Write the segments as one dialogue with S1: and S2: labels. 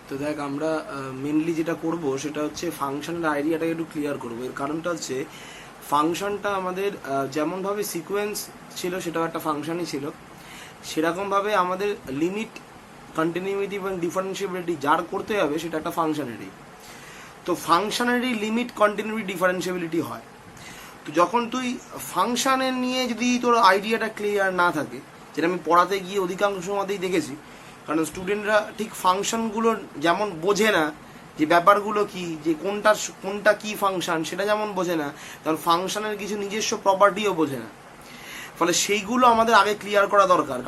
S1: তো দেখ আমরা মেনলি যেটা করব সেটা হচ্ছে ফাংশনের আইডিয়াটাকে একটু ক্লিয়ার করবো। এর কারণটা হচ্ছে ফাংশনটা আমাদের যেমনভাবে সিকোয়েন্স ছিল সেটাও একটা ফাংশনই ছিল, সেরকমভাবে আমাদের লিমিট, কন্টিনিউইটি এবং ডিফারেন্সিয়েবিলিটি যার করতে হবে সেটা একটা ফাংশনেরই। তো ফাংশনেরই লিমিট, কন্টিনিউইটি, ডিফারেন্সিয়েবিলিটি হয়। তো যখন তুই ফাংশনের নিয়ে যদি তোর আইডিয়াটা ক্লিয়ার না থাকে, যেটা আমি পড়াতে গিয়ে অধিকাংশ সময়তেই দেখেছি, কারণ স্টুডেন্টরা ঠিক ফাংশনগুলো যেমন বোঝে না, যে ব্যাপারগুলো কি, যে কোনটা কি ফাংশন সেটা যেমন বোঝে না, কারণ ফাংশনের কিছু নিজস্ব প্রপার্টিও বোঝে না। ফলে সেইগুলো আমাদের আগে ক্লিয়ার করা দরকার।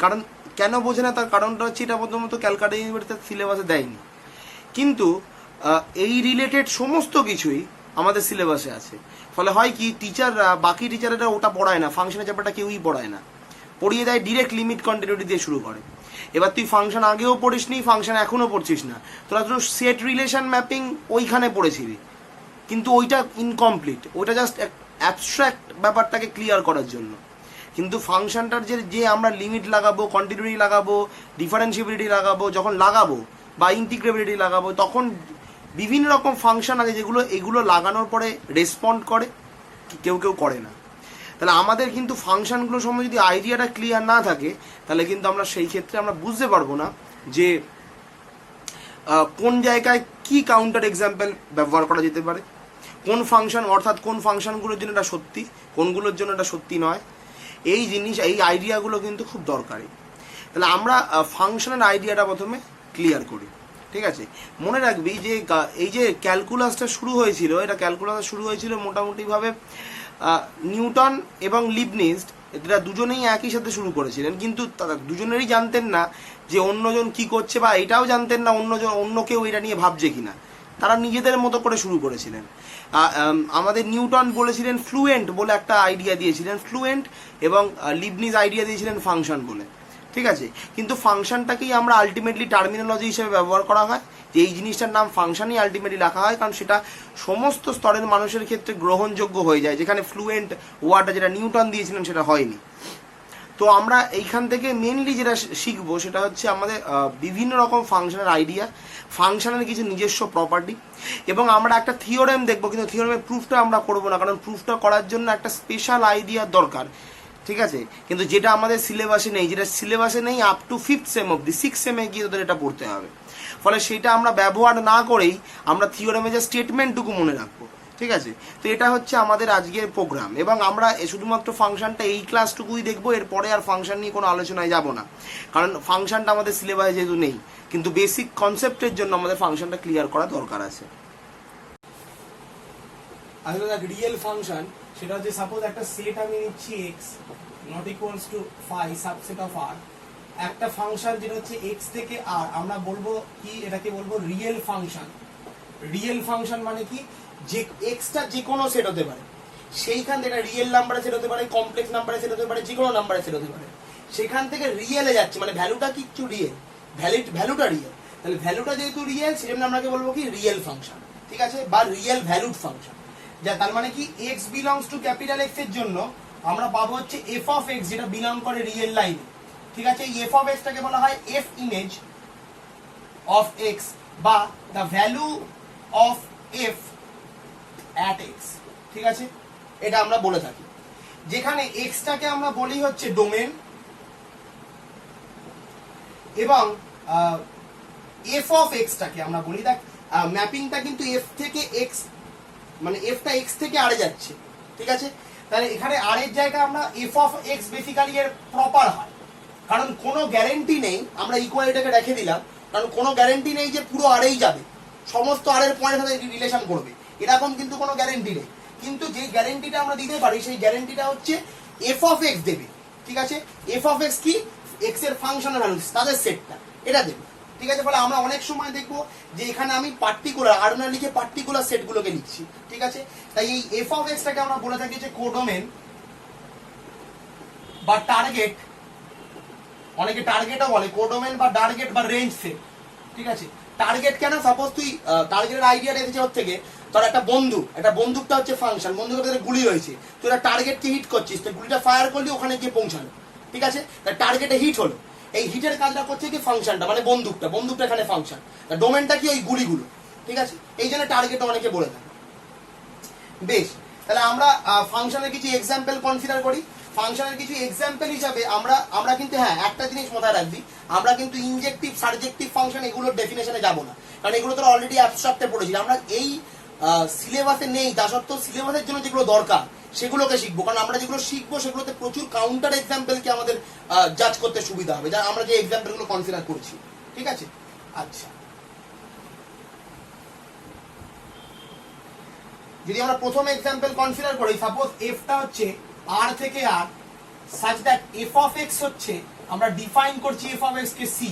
S1: কারণ কেন বোঝে না তার কারণটা হচ্ছে এটা প্রথমত ক্যালকাটা ইউনিভার্সিটির সিলেবাসে দেয়নি, কিন্তু এই রিলেটেড সমস্ত কিছুই আমাদের সিলেবাসে আছে। ফলে হয় কি, টিচাররা, বাকি টিচাররা ওটা পড়ায় না, ফাংশনের চ্যাপ্টারটা কেউই পড়ায় না, পড়িয়ে দেয় ডিরেক্ট লিমিট কন্টিনিউটি দিয়ে শুরু করে। এবার তুই ফাংশন আগেও পড়িস নি, ফাংশন এখনও পড়ছিস না, তোরা তো সেট রিলেশন ম্যাপিং ওইখানে পড়েছিলি, কিন্তু ওইটা ইনকমপ্লিট, ওইটা জাস্ট অ্যাবস্ট্রাক্ট ব্যাপারটাকে ক্লিয়ার করার জন্য। কিন্তু ফাংশনটার যে আমরা লিমিট লাগাবো, কন্টিনিউটি লাগাবো, ডিফারেন্সিবিলিটি লাগাবো, যখন লাগাবো বা ইন্টিগ্রেবিলিটি লাগাবো, তখন বিভিন্ন রকম ফাংশন আছে যেগুলো এগুলো লাগানোর পরে রেসপন্ড করে, কেউ কেউ করে না। তাহলে আমাদের কিন্তু ফাংশনগুলোর সময় যদি আইডিয়াটা ক্লিয়ার না থাকে, তাহলে কিন্তু আমরা সেই ক্ষেত্রে আমরা বুঝতে পারবো না যে কোন জায়গায় কি কাউন্টার এক্সাম্পল ব্যবহার করা যেতে পারে, কোন ফাংশন, অর্থাৎ কোন ফাংশনগুলোর জন্য এটা সত্যি, কোনগুলোর জন্য এটা সত্যি নয়। এই জিনিস, এই আইডিয়াগুলো কিন্তু খুব দরকারি। তাহলে আমরা ফাংশনের আইডিয়াটা প্রথমে ক্লিয়ার করি, ঠিক আছে? মনে রাখবি যে এই যে ক্যালকুলাসটা শুরু হয়েছিল, এটা ক্যালকুলাসটা শুরু হয়েছিল মোটামুটিভাবে নিউটন এবং লিবনিজ, এরা দুজনেই একই সাথে শুরু করেছিলেন, কিন্তু তারা দুজনেরই জানতেন না যে অন্যজন কি করছে, বা এটাও জানতেন না অন্য কেউ এটা নিয়ে ভাবছে কিনা। তারা নিজেদের মতো করে শুরু করেছিলেন। আমাদের নিউটন বলেছিলেন ফ্লুয়েন্ট বলে একটা আইডিয়া দিয়েছিলেন, ফ্লুয়েন্ট, এবং লিবনিজ আইডিয়া দিয়েছিলেন ফাংশন বলে, ঠিক আছে? কিন্তু ফাংশনটাকেই আমরা আলটিমেটলি টার্মিনোলজি হিসেবে ব্যবহার করা হয়, যে এই জিনিসটার নাম ফাংশনই আলটিমেটলি রাখা হয়, কারণ সেটা সমস্ত স্তরের মানুষের ক্ষেত্রে গ্রহণযোগ্য হয়ে যায়, যেখানে ফ্লুয়েন্ট ওয়ার্ডটা যেটা নিউটন দিয়েছিলেন সেটা হয়নি। তো আমরা এইখান থেকে মেনলি যেটা শিখবো সেটা হচ্ছে আমাদের বিভিন্ন রকম ফাংশনের আইডিয়া, ফাংশনের কিছু নিজস্ব প্রপার্টি, এবং আমরা একটা থিওরেম দেখবো, কিন্তু থিওরেমের প্রুফটা আমরা করবো না, কারণ প্রুফটা করার জন্য একটা স্পেশাল আইডিয়ার দরকার, ঠিক আছে? কিন্তু যেটা আমাদের সিলেবাসে নেই, যেটা সিলেবাসে নেই আপ টু 5th সেম অবধি, 6th সেমে গিয়ে তোদের এটা পড়তে হবে। ফলে সেটা আমরা ব্যবহার না করেই আমরা থিওরেমে যে স্টেটমেন্টটুকু মনে রাখবো, ঠিক আছে? তো এটা হচ্ছে আমাদের আজকের প্রোগ্রাম, এবং আমরা শুধুমাত্র ফাংশনটা এই ক্লাসটুকুই দেখবো, এরপরে আর ফাংশন নিয়ে কোনো আলোচনায় যাব না, কারণ ফাংশনটা আমাদের সিলেবাসে যেহেতু নেই, কিন্তু বেসিক কনসেপ্টের জন্য আমাদের ফাংশনটা ক্লিয়ার করা দরকার আছে। আসলে দেখ, রিয়েল ফাংশন সেটা হচ্ছে, সাপোজ একটা সেট আমি নিচ্ছি x not equals to phi subset of r, একটা ফাংশন যেটা হচ্ছে x থেকে r, আমরা বলবো কি, এটাকে বলবো রিয়েল ফাংশন। রিয়েল ফাংশন মানে কি, যে এক্সটা যে কোনো সেট হতে পারে, সেইখান থেকে রিয়েল নাম্বারে সেট হতে পারে, কমপ্লেক্স নাম্বারে সেট হতে পারে, যে কোনো নাম্বারে সেট হতে পারে, সেখান থেকে রিয়েলে যাচ্ছে, মানে ভ্যালুটা কিছু রিয়েল, ভ্যালুটা রিয়েল। তাহলে ভ্যালুটা যেহেতু রিয়েল, সেজন্য আমরা বলবো কি রিয়েল ফাংশন, ঠিক আছে? বা রিয়েল ভ্যালুড ফাংশন। যা তার মানে কি, x belongs two capital x এর জন্য আমরা পাবো হচ্ছে f অফ x, যেটা বিলং করে রিয়েল লাইনে, ঠিক আছে? এই f অফ x টাকে বলা হয় f ইমেজ অফ x, বা the value of f at x, ঠিক আছে? এটা আমরা বলে থাকি, যেখানে x টাকে আমরা বলি হচ্ছে ডোমেন, এবং f অফ x টাকে আমরা বলি, দেখ ম্যাপিংটা কিন্তু f থেকে x, মানে এফটা এক্স থেকে আরে যাচ্ছে, ঠিক আছে? তাহলে এখানে আর এর জায়গায় আমরা এফ অফ এক্স বেসিক্যালি এর প্রপার হয়, কারণ কোনো গ্যারেন্টি নেই, আমরা ইকুয়ালিটাকে রেখে দিলাম, কারণ কোনো গ্যারেন্টি নেই যে পুরো আরেই যাবে, সমস্ত আর এর পয়েন্টের সাথে রিলেশন করবে, এরকম কিন্তু কোনো গ্যারেন্টি নেই। কিন্তু যে গ্যারেন্টিটা আমরা দিতে পারি, সেই গ্যারেন্টিটা হচ্ছে এফ অফ এক্স দেবে, ঠিক আছে? এফ অফ এক্স কি, এক্স এর ফাংশনের ভ্যালু, তাদের সেটটা এটা দেবে, ঠিক আছে? ফলে আমরা অনেক সময় দেখবো যে এখানে আমি পার্টিকুলার আর না লিখে পার্টিকুলার সেটগুলোকে লিখছি, ঠিক আছে? তাই এই এফ অফ এক্সটাকে আমরা বলে থাকি যে কোডোমেন বা টার্গেট, অনেকে টার্গেটও বলে, কোডোমেন বা টার্গেট বা রেঞ্জ সেট, ঠিক আছে? টার্গেট কেন, সাপোজ তুই টার্গেটের আইডিয়াটা এসেছে ওর থেকে, তোর একটা বন্দুকটা হচ্ছে ফাংশন, বন্দুকের ভেতরে গুলি রয়েছে, তুই একটা টার্গেটকে হিট করছিস, তো গুলিটা ফায়ার করলি ওখানে গিয়ে পৌঁছালো, ঠিক আছে? টার্গেটে হিট হলো। এই হিটের কাজটা করছে কি ফাংশনটা, মানে বন্দুকটা এখানে ফাংশন, ডোমেনটা কি ওই গুলিগুলো, ঠিক আছে, এই জন্য টার্গেট অনেকে বলে থাকে। বেশ, তাহলে আমরা ফাংশনের কিছু এক্সাম্পল কনসিডার করি। ফাংশনের কিছু এক্সাম্পল হিসাবে আমরা কিন্তু হ্যাঁ একটা জিনিস মাথায় রাখবি, আমরা কিন্তু ইনজেক্টিভ সাবজেক্টিভ ফাংশন এগুলোর ডেফিনেশনে যাব না, কারণ এগুলো তো অলরেডি অ্যাবস্ট্রাক্টে পড়েছি। আমরা এই সিলেবাসে নেই, তা সত্ত্বেও সিলেবাসের জন্য যেগুলো দরকার সেগুলোকে শিখবো, কারণ আমরা যেগুলো শিখবো সেগুলোতে প্রচুর কাউন্টার এক্সাম্পলকে আমাদের জাজ করতে সুবিধা হবে, যা আমরা যে এক্সাম্পলগুলো কনসিডার করছি, ঠিক আছে। আচ্ছা, যদি আমরা প্রথম এক্সাম্পল কনসিডার করি, সাপোজ এফটা হচ্ছে আর থেকে R, such that f of x হচ্ছে, আমরা ডিফাইন করছি এফ অফ এক্স কে সি,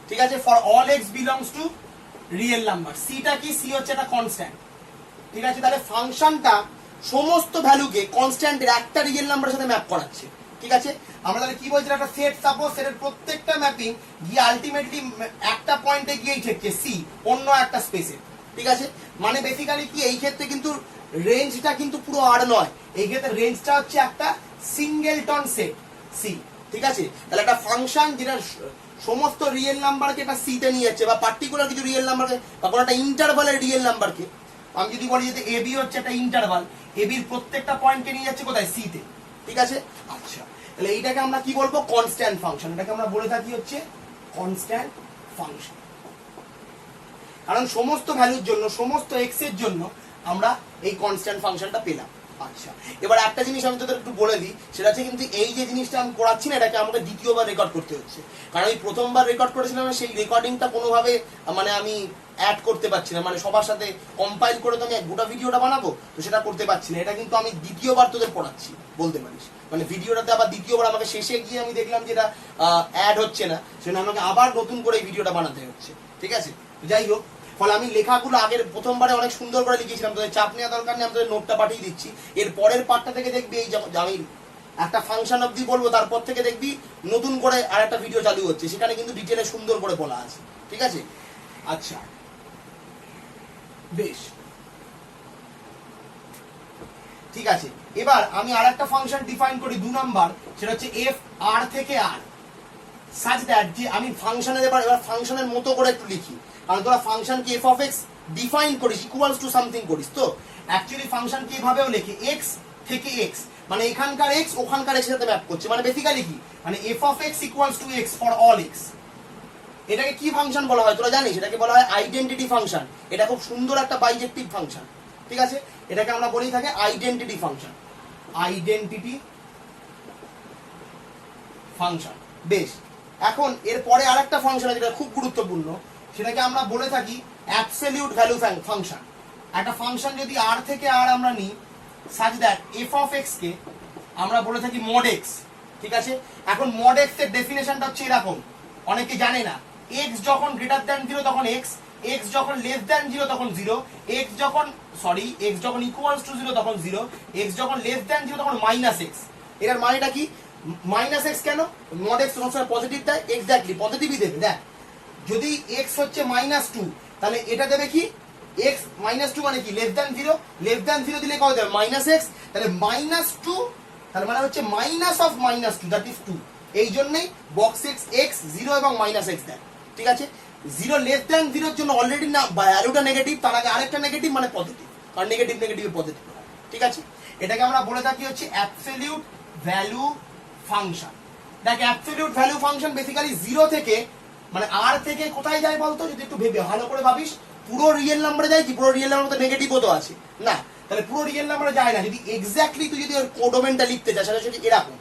S1: ঠিক আছে, for all x belongs to real number. সিটা কি, সি হচ্ছে একটা কনস্ট্যান্ট, ঠিক আছে। তাহলে ফাংশনটা সমস্ত ভ্যালুকে কনস্ট্যান্টের একটা রিয়েল নাম্বারের সাথে ম্যাপ করাচ্ছে, ঠিক আছে। আমরা তাহলে কি বলছিলাম, একটা সেট, সাপোজ সেটের প্রত্যেকটা ম্যাপিং গিয়ে আলটিমেটলি একটা পয়েন্টে গিয়েই ঠেকছে সি, অন্য একটা স্পেসে, ঠিক আছে। মানে বেসিক্যালি কি, এই ক্ষেত্রে কিন্তু রেঞ্জটা কিন্তু পুরো আর নয়, এই ক্ষেত্রে রেঞ্জটা হচ্ছে একটা সিঙ্গেলটন সেট সি, ঠিক আছে। তাহলে একটা ফাংশন যেটা সমস্ত রিয়েল নাম্বারকে একটা সিতে নিয়ে যাচ্ছে, বা পার্টিকুলার কিছু রিয়েল নাম্বারকে, বা কোনো একটা ইন্টারভালের রিয়েল নাম্বারকে, আমি যদি বলি যে এবি হচ্ছে একটা ইন্টারভাল, এবির প্রত্যেকটা পয়েন্টকে নিয়ে যাচ্ছে কোথায়, সিতে, ঠিক আছে। আচ্ছা, তাহলে এইটাকে আমরা কি বলবো, কনস্ট্যান্ট ফাংশন, এটাকে আমরা বলে থাকি হচ্ছে কনস্ট্যান্ট ফাংশন, কারণ সমস্ত ভ্যালুর জন্য, সমস্ত এক্স এর জন্য আমরা এই কনস্ট্যান্ট ফাংশনটা পেলাম। আচ্ছা, এবার একটা জিনিস আমি তোদের একটু বলে দিই, সেটা হচ্ছে কিন্তু এই যে জিনিসটা আমি করাচ্ছি না, এটাকে আমাকে দ্বিতীয়বার রেকর্ড করতে হচ্ছে, কারণ এই প্রথমবার রেকর্ড করেছিলাম সেই রেকর্ডিংটা কোনোভাবে মানে আমি অ্যাড করতে পারছি না, মানে সবার সাথে কম্পাইল করে তো আমি গোটা ভিডিওটা বানাবো, তো সেটা করতে পারছি না। এটা কিন্তু আমি দ্বিতীয়বার তোদের পড়াচ্ছি বলতে পারিস, মানে ভিডিওটাতে আবার দ্বিতীয়বার আমাকে শেষে গিয়ে আমি দেখলাম যে এটা অ্যাড হচ্ছে না, সেজন্য আমাকে আবার নতুন করে এই ভিডিওটা বানাতে হচ্ছে, ঠিক আছে। যাই হোক, ফলে আমি লেখাগুলো আগের প্রথমবারে অনেক সুন্দর করে লিখেছিলাম, তোদের চাপ নেওয়া দরকার নেই, আমি তোদের নোটটা পাঠিয়ে দিচ্ছি। এর পরের পার্টটা থেকে দেখবি এই আমি একটা ফাংশন অবধি বলবো, তারপর থেকে দেখবি নতুন করে আর একটা ভিডিও চালু হচ্ছে, সেখানে কিন্তু ডিটেলে সুন্দর করে বলা আছে, ঠিক আছে। আচ্ছা, বেশ, ঠিক আছে। এবার আমি আর একটা ফাংশন ডিফাইন করি 2 নাম্বার, সেটা হচ্ছে এফ আর থেকে আর, সাচ দ্যাট যে আমি ফাংশনের এবার ফাংশনের মতো করে একটু লিখি, কারণ তোরা ফাংশন কি এফ অফ এক্স ডিফাইন করিস, ইকুয়ালস টু সামথিং করিস, তো অ্যাকচুয়ালি ফাংশন কি এভাবেও লেখে, এক্স থেকে এক্স, মানে এখানকার এক্স ওখানকার এক্স এর সাথে ম্যাপ করছে, মানে বেসিক্যালি কি, মানে F of x equals to x for all x. এটাকে কি ফাংশন বলা হয় তোরা জানিস, এটাকে বলা হয় আইডেন্টিটি ফাংশন। এটা খুব সুন্দর একটা বাইজেক্টিভ ফাংশন, ঠিক আছে। এটাকে আমরা বলি থাকে আইডেন্টিটি ফাংশন, আইডেন্টিটি ফাংশন। বেশ, এখন এর পরে আরেকটা ফাংশন আছে যেটা খুব গুরুত্বপূর্ণ, সেটাকে আমরা বলে থাকি অ্যাবসলিউট ভ্যালু ফাংশন। একটা ফাংশন যদি আর থেকে আর আমরা নিই, such that f of x কে আমরা বলে থাকি মড এক্স, ঠিক আছে। এখন মড এক্স এর ডেফিনেশনটা হচ্ছে এরকম, অনেকে জানে না, এক্স যখন গ্রেটার দ্যান 0 তখন এক্স, এক্স যখন লেস দ্যান 0 তখন 0, এক্স যখন এক্স যখন ইকুয়ালস টু 0 তখন 0, এক্স যখন লেস দ্যান 0 তখন মাইনাস এক্স। এর মানেটা কি, মাইনাস এক্স কেন, মড এক্স সবসময় পজিটিভ দেয়, এক্স্যাক্টলি পজিটিভই দেবে। দেখ, যদি এক্স হচ্ছে -2, তাহলে এটা দেবে কি, এক্স -2 মানে কি, লেস দ্যান 0, লেস দ্যান 0 দিলে কত দেবে, -x, তাহলে -2, তার মানে হচ্ছে মাইনাস অফ -2, দ্যাট ইজ 2। এই জন্যই বক্স এক্স এক্স 0 এবং -x দেয়, ঠিক আছে। 0 লেস দ্যান 0 এর জন্য অলরেডি না ভ্যালুটা নেগেটিভ, তার আগে আরেকটা নেগেটিভ মানে পজিটিভ, কারণ নেগেটিভ নেগেটিভে পজিটিভ হয়, ঠিক আছে। এটাকে আমরা বলে থাকি হচ্ছে অ্যাবসলিউট ভ্যালু ফাংশন। দেখ, অ্যাবসলিউট ভ্যালু ফাংশন বেসিক্যালি 0 থেকে, মানে আর থেকে কোথায় যায় বলতো, যদি একটু ভেবে ভালো করে ভাবিস, পুরো রিয়েল নাম্বারে যায় কি, পুরো রিয়েল নাম্বার তো নেগেটিভও তো আছে না, তাহলে পুরো রিয়েল নাম্বারে যায় না। যদি এক্স্যাক্টলি তুই যদি ওর কোডোমেনটা লিখতে চাস, সেটা হচ্ছে এরকম,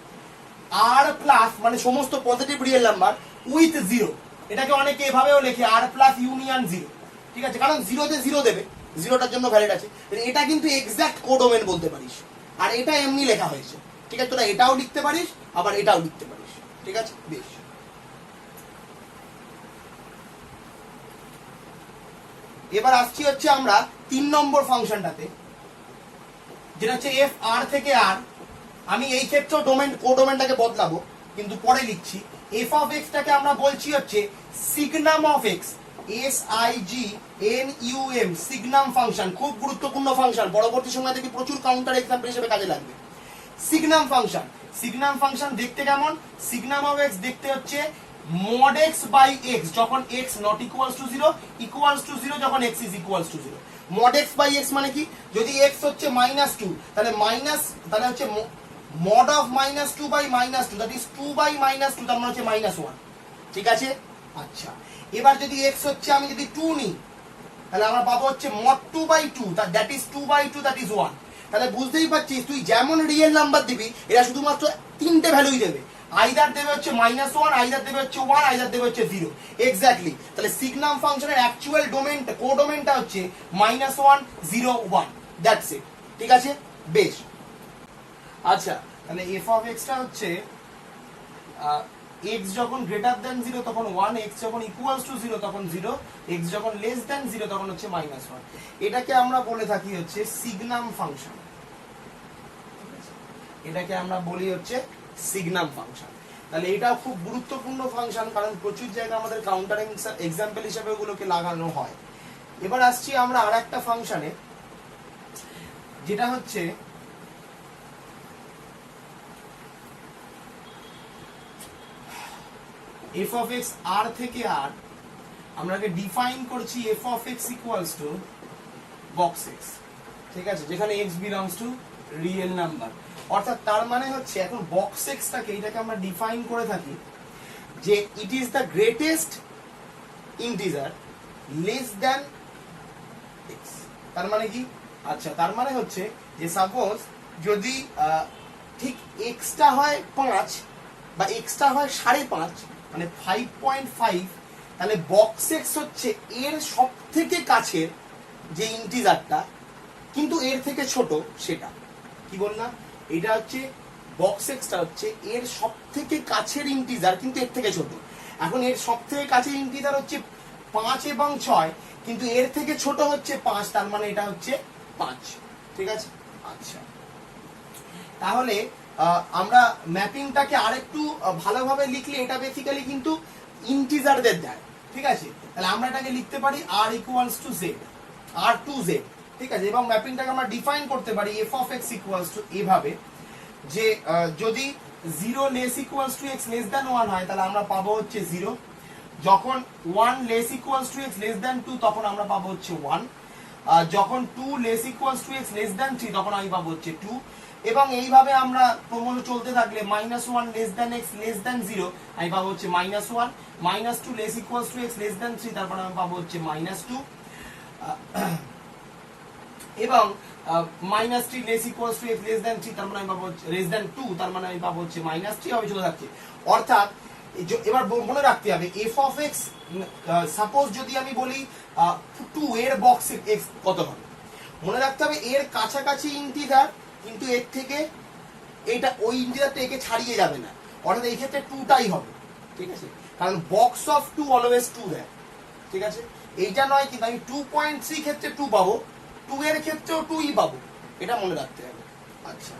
S1: আর প্লাস মানে সমস্ত পজিটিভ রিয়েল নাম্বার উইথ 0, এটাকে অনেকে এভাবেও লেখে আর প্লাস ইউনিয়ন 0, ঠিক আছে, কারণ 0 তে 0 দেবে, 0টার জন্য ভ্যালিড আছে। এটা কিন্তু এক্স্যাক্ট কোডোমেন বলতে পারিস, আর এটা এমনি লেখা হয়েছে, ঠিক আছে। তোরা এটাও লিখতে পারিস, আবার এটাও লিখতে পারিস, ঠিক আছে। বেশ, এবার আসছি হচ্ছে আমরা 3 নম্বর ফাংশনটাতে, যেটা হচ্ছে এফ আর থেকে আর। আমি এই ক্ষেত্রেও কোডোমেনটাকে বদলাবো, কিন্তু পরে লিখছি। এফ অফ এক্স টাকে আমরা বলছি হচ্ছে সিগনাম অফ এক্স, SIGNUM, সিগনাম ফাংশন, খুব গুরুত্বপূর্ণ ফাংশন, পরবর্তী সময় দেখি প্রচুর কাউন্টার এক্সাম্পল হিসেবে কাজে লাগবে। সিগনাম ফাংশন, সিগনাম ফাংশন দেখতে কেমন, সিগনাম অফ এক্স দেখতে হচ্ছে mod x by x যখন x not equals to 0 equals to 0 যখন x is equals to 0 mod x by x মানে কি যদি x হচ্ছে -2 তাহলে হচ্ছে mod of -2 by -2 that is 2 by -2 তার মানে হচ্ছে -1 ঠিক আছে আচ্ছা এবার যদি x হচ্ছে আমি যদি 2 নিই তাহলে আমরা পাবো হচ্ছে mod 2 by 2 that is 2 by 2 that is 1 তাহলে বুঝতেই পারছিস তুই যেমন রিয়েল নাম্বার দিবি এরা শুধুমাত্র তিনটে ভ্যালুই দেবে আইদার দেবে হচ্ছে -1 আইদার দেবে হচ্ছে 1 আইদার দেবে হচ্ছে 0 এক্স্যাক্টলি তাহলে সিগনাম ফাংশনের অ্যাকচুয়াল ডোমেইনটা কোডোমেইনটা হচ্ছে -1 0 1 দ্যাটস ইট ঠিক আছে বেশ আচ্ছা তাহলে f of x টা হচ্ছে x যখন গ্রেটার দ্যান 0 তখন 1 x যখন ইকুয়ালস টু 0 তখন 0 x যখন লেস দ্যান 0 তখন হচ্ছে -1 এটাকে আমরা বলে থাকি হচ্ছে সিগনাম ফাংশন এটাকে আমরা বলি হচ্ছে সিগনাম ফাংশন তাহলে এটা খুব গুরুত্বপূর্ণ ফাংশন কারণ প্রচুর জায়গায় আমাদের কাউন্টার এক্সাম্পল হিসেবে ওগুলোকে লাগানো হয় এবার আসছি আমরা আরেকটা ফাংশনে যেটা হচ্ছে f of x r থেকে r আমরাকে ডিফাইন করছি f of x equals to box x ঠিক আছে যেখানে x belongs to real number অর্থাৎ তার মানে হচ্ছে এখন বক্স x টাকে এটাকে আমরা ডিফাইন করে থাকি যে it is the greatest integer less than x তার মানে কি আচ্ছা তার মানে হচ্ছে যে সাপোজ যদি ঠিক x টা হয় 5 বা x টা হয় 5.5 মানে 5.5 তাহলে বক্স x হচ্ছে এর সবথেকে কাছের যে ইন্টিজারটা কিন্তু এর থেকে ছোট সেটা কি বললাম এটা হচ্ছে বক্স x টা হচ্ছে এর সবথেকে কাছের ইন্টিজার কিন্তু এর থেকে ছোট এখন এর সবথেকে কাছের ইন্টিজার হচ্ছে 5 এবং 6 কিন্তু এর থেকে ছোট হচ্ছে 5 তার মানে এটা হচ্ছে 5 ঠিক আছে আচ্ছা তাহলে আমরা ম্যাপিংটাকে আরেকটু ভালোভাবে লিখলে এটা বেসিক্যালি কিন্তু ইন্টিজারদের দেয় ঠিক আছে তাহলে আমরা এটাকে লিখতে পারি r equals to z r to z ঠিক আছে এবং ম্যাপিংটাকে আমরা ডিফাইন করতে পারি f of x equals to এভাবে যে যদি 0 less equals to x less than 1 হয় তাহলে আমরা পাবো হচ্ছে 0 যখন 1 less equals to x less than 2 তখন আমরা পাবো হচ্ছে 1 যখন 2 less equals to x less than 3 তখন আমি পাবো হচ্ছে 2 এবং এইভাবে আমরা ক্রমশ চলতে থাকলে -1 less than x less than 0 আমি পাবো হচ্ছে -1 -2 less equals to x less than 3 তারপর আমি পাবো হচ্ছে -2 এবং -3 less equals to x less than 3 তার মানে আমি পাবো less than 2 তার মানে আমি পাবো হচ্ছে -3 হবে চলে যাচ্ছে অর্থাৎ এবার মনে রাখতে হবে f of x সাপোজ যদি আমি বলি 2 এর বক্স x কত হবে মনে রাখতে হবে এর কাছাকাছি ইন্টিজার কিন্তু এর থেকে এটা ওই ইন্টিজারটা একে ছাড়িয়ে যাবে না অর্থাৎ এই ক্ষেত্রে 2 টাই হবে ঠিক আছে কারণ বক্স অফ 2 অলওয়েজ 2 দেয় ঠিক আছে এইটা নয় কিন্তু আমি 2.3 ক্ষেত্রে 2 পাবো 2 এর ক্ষেত্রেও 2ই পাবো এটা মনে রাখতে হবে আচ্ছা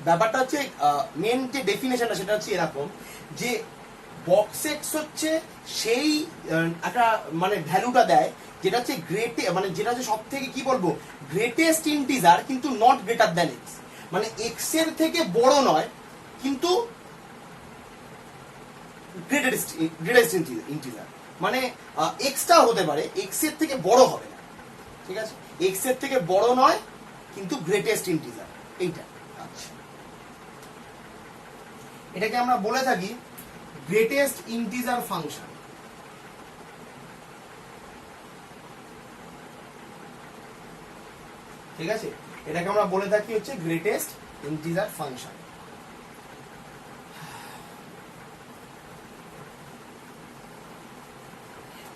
S1: ব্যাপারটা হচ্ছে মেন যে ডেফিনেশনটা সেটা হচ্ছে এরকম যে বক্স এক্স হচ্ছে সেই একটা মানে ভ্যালুটা দেয় যেটা হচ্ছে মানে যেটা হচ্ছে সব থেকে কি বলবো গ্রেটেস্ট ইন্টিজার কিন্তু নট গ্রেটার দ্যান এক্স মানে এক্স এর থেকে বড় নয় কিন্তু গ্রেটেস্ট ইন্টিজার মানে এক্সটাও হতে পারে এক্স এর থেকে বড় হবে না ঠিক আছে এক্স এর থেকে বড় নয় কিন্তু গ্রেটেস্ট ইন্টিজার এইটা আচ্ছা এটাকে আমরা বলে থাকি গ্রেটেস্ট ইন্টিজার ফাংশন ঠিক আছে এটাকে আমরা বলে থাকি হচ্ছে গ্রেটেস্ট ইন্টিজার ফাংশন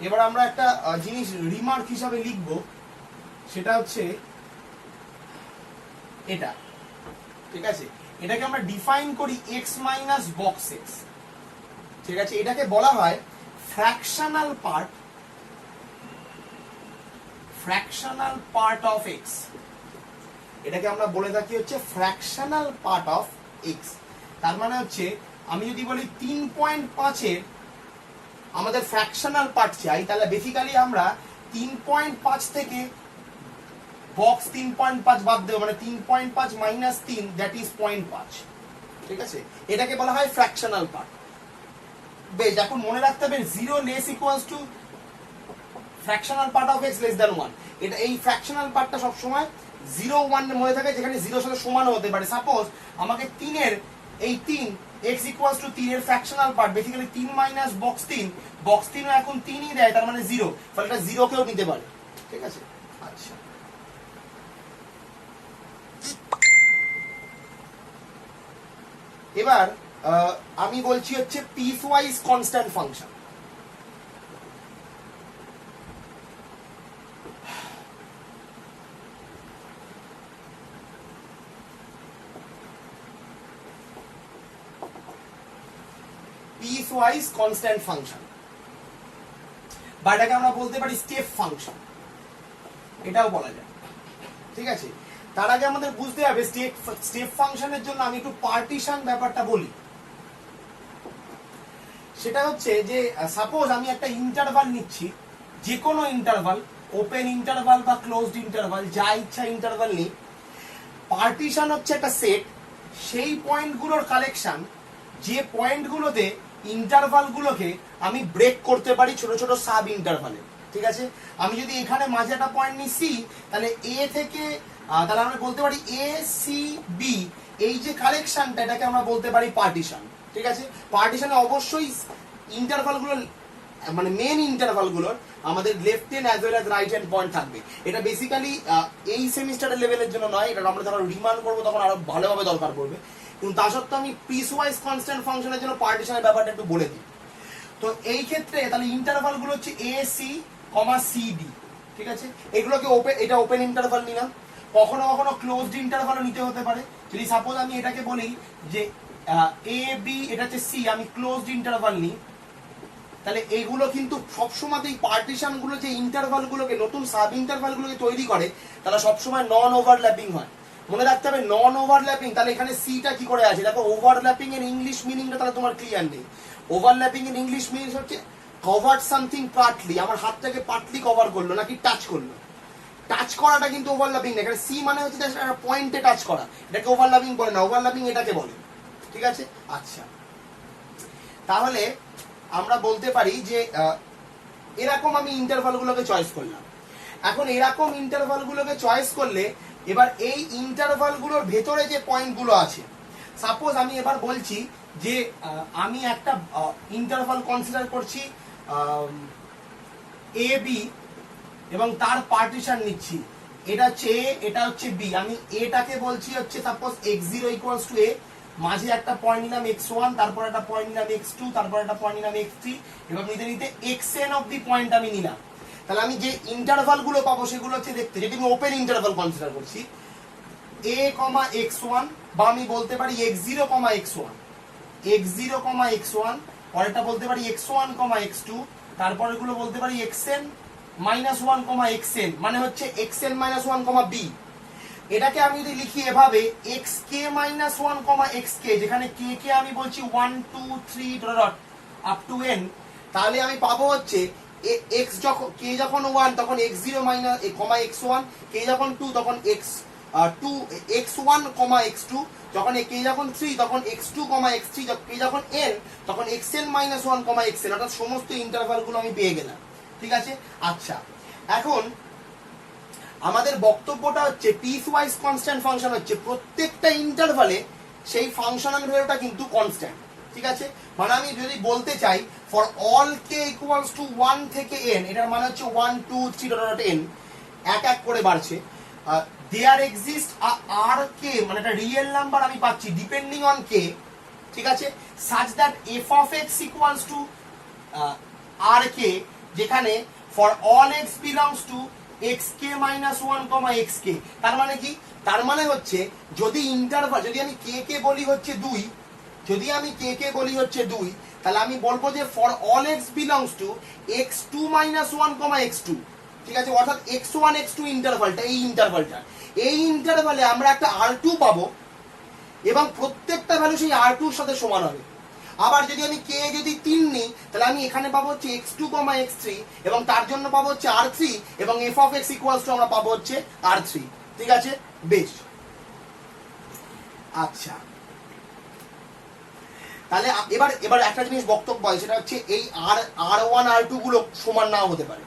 S1: এবার আমরা একটা জিনিস রিমার্ক হিসাবে লিখব সেটা হচ্ছে এটা ঠিক আছে এটাকে আমরা ডিফাইন করি x মাইনাস বক্স x ঠিক আছে এটাকে বলা হয় ফ্র্যাকশনাল পার্ট অফ x এটাকে আমরা বলে থাকি হচ্ছে ফ্র্যাকশনাল পার্ট অফ x তার মানে হচ্ছে আমি যদি বলি 3.5 এর আমাদের ফ্র্যাকশনাল পার্ট চাই তাহলে বেসিক্যালি আমরা 3.5 থেকে বক্স 3.5 বাদ দেব মানে 3.5 - 3 দ্যাট ইজ 0.5 ঠিক আছে, এটাকে বলা হয় ফ্র্যাকশনাল পার্ট। বেশ, এখন মনে রাখতে হবে 0 less equals two fractional part of x less than 1। এটা এই ফ্র্যাকশনাল পার্টটা সবসময় 0 1 এর মধ্যে থাকে, যেখানে 0 সাথে সমানও হতে পারে। সাপোজ আমাকে 3 এর এই 3 x ইকুয়ালস টু 3 এর fractional part basically 3 minus box 3, box 3 ও এখন 3ই দেয়, তার মানে 0, ফলে এটা 0 কেও নিতে পারে। ঠিক আছে, আচ্ছা এবার আমি বলছি হচ্ছে piecewise constant function. Piecewise constant function বা এটাকে আমরা বলতে পারি স্টেপ ফাংশন, এটাও বলা যায়। ঠিক আছে, তার আগে আমাদের বুঝতে হবে স্টেপ ফাংশনের জন্য আমি একটু পার্টিশন ব্যাপারটা বলি। সেটা হচ্ছে যে সাপোজ আমি একটা ইন্টারভাল নিচ্ছি, যে কোনো ইন্টারভাল, ওপেন ইন্টারভাল বা ক্লোজড ইন্টারভাল, যা ইচ্ছা ইন্টারভাল নিই। পার্টিশন হচ্ছে একটা সেট, সেই পয়েন্টগুলোর কালেকশন যে পয়েন্টগুলোতে ইন্টারভালগুলোকে আমি ব্রেক করতে পারি ছোট ছোট সাব ইন্টারভালে। ঠিক আছে, আমি যদি এখানে মাঝে একটা পয়েন্ট নিই সি, তাহলে এ থেকে তাহলে আমরা বলতে পারি এ সি বি, এই যে কালেকশনটা এটাকে আমরা বলতে পারি পার্টিশন। ঠিক আছে, পার্টিশনে অবশ্যই ইন্টারভালগুলো মানে মেন ইন্টারভালগুলোর আমাদের left hand as well as right hand point থাকবে। এটা বেসিক্যালি এই সেমিস্টারের লেভেলের জন্য নয়, এটা আমরা যখন রিমান্ড করবো তখন আরো ভালোভাবে দরকার পড়বে। কিন্তু তা সত্ত্বেও আমি পিসওয়াইজ কনস্ট্যান্ট ফাংশনের জন্য পার্টিশনের ব্যাপারটা একটু বলে দিই। তো এই ক্ষেত্রে তাহলে ইন্টারভালগুলো হচ্ছে A C comma C D. ঠিক আছে, এগুলোকে ওপেন, এটা ওপেন ইন্টারভাল নিলাম, কখনো কখনো ক্লোজড ইন্টারভালও নিতে হতে পারে। যদি সাপোজ আমি এটাকে বলি যে এ বি, এটা হচ্ছে সি, আমি ক্লোজড ইন্টারভাল নিই, তাহলে এইগুলো কিন্তু সবসময় পার্টিশন গুলো যে ইন্টারভাল গুলোকে, নতুন সাব ইন্টারভাল গুলোকে তৈরি করে, তারা সবসময় নন ওভারল্যাপিং হয়। মনে রাখতে হবে নন ওভারল্যাপিং। তাহলে এখানে সিটা কি করে আছে দেখো, ওভারল্যাপিং এর ইংলিশ মিনিংটা তাহলে তোমার ক্লিয়ার নেই। ওভারল্যাপিং এর ইংলিশ মিনিং হচ্ছে কভার্ড সামথিং পার্টলি, আমার হাতটাকে পার্টলি কভার করলো নাকি টাচ করলো। টাচ করাটা কিন্তু ওভারল্যাপিং না, এখানে সি মানে হচ্ছে একটা পয়েন্টে টাচ করা, এটাকে ওভারল্যাপিং বলে না, ওভারল্যাপিং এটাকে বলে। ঠিক আছে, আচ্ছা তাহলে আমরা বলতে পারি যে এরকম আমি ইন্টারভালগুলোকে চয়েস করলাম। এখন এরকম ইন্টারভালগুলোকে চয়েস করলে এবার এই ইন্টারভালগুলোর ভেতরে যে পয়েন্টগুলো আছে, সাপোজ আমি এবার বলছি যে আমি একটা ইন্টারভাল কনসিডার করছি এ বি এবং তার পার্টিশন নিচ্ছি, এটা হচ্ছে এ, এটা হচ্ছে বি। আমি এটাকে বলছি হচ্ছে সাপোজ x0 ইকুয়ালস টু এ, মাঝে একটা পয়েন্ট নিলাম x1, তারপর একটা পয়েন্ট নিলাম x2, তারপর একটা পয়েন্ট নিলাম x3, এবং নিতে নিতে xn অফ দি পয়েন্ট আমি নিলাম। তাহলে আমি যে ইন্টারভাল গুলো পাবো সেগুলো হচ্ছে দেখতে, যদি আমি ওপেন ইন্টারভাল কনসিডার করছি a, x1, বা আমি বলতে পারি x0, x1, x0, x1, পরেরটা বলতে পারি x1, x2, তারপরে গুলো বলতে পারি xn -1, xn, মানে হচ্ছে xn -1, b। এটাকে আমি যদি লিখি এভাবে xk -1, xk, যেখানে k কে আমি বলছি 1 2 3 ডট আপ টু n, তাহলে আমি পাবো হচ্ছে x যখন k যখন 1 তখন x0 x1, k যখন 2 তখন x2 x1, x2, যখন k যখন 3 তখন x2, x3, k যখন n তখন xn -1, xn, অর্থাৎ সমস্ত ইন্টারভাল গুলো আমি পেয়ে গেলাম। ঠিক আছে, আচ্ছা এখন আমাদের বক্তব্যটা হচ্ছে পিসওয়াইজ কনস্ট্যান্ট ফাংশন হচ্ছে প্রত্যেকটা ইন্টারভালে সেই ফাংশনাল ভ্যালুটা কিন্তু কনস্ট্যান্ট। ঠিক আছে, মানে আমি যদি বলতে চাই for all K equals to 1 থেকে n, এটার মানে হচ্ছে 1 2 3 ডট n, এক এক করে বাড়ছে। দেয়ার এক্সিস্ট আর কে, মানে একটা রিয়েল নাম্বার আমি পাচ্ছি ডিপেন্ডিং অন কে। ঠিক আছে, such that f of x equals to R k, যেখানে for all x belongs to xk -1, xk। তার মানে কি, তার মানে হচ্ছে যদি ইন্টারভাল, যদি আমি কে কে বলি হচ্ছে 2, যদি আমি কে কে বলি হচ্ছে 2, তাহলে আমি বলবো যে for all x belongs two x2 -1, x2। ঠিক আছে, অর্থাৎ x1 x2 ইন্টারভালটা, এই ইন্টারভালে আমরা একটা r2 পাবো এবং প্রত্যেকটা ভ্যালু সেই r2 এর সাথে সমান হবে। আবার যদি আমি কে যদি 3 নিই, তাহলে আমি এখানে পাবো হচ্ছে x2, x3, এবং তার জন্য পাবো হচ্ছে r3, এবং f of x equals to আমরা পাবো হচ্ছে r3। ঠিক আছে, বেশ, আচ্ছা তাহলে এবার এবার একটা জিনিস বক্তব্য হয়, সেটা হচ্ছে এই R1 R2 গুলো সমান নাও হতে পারে,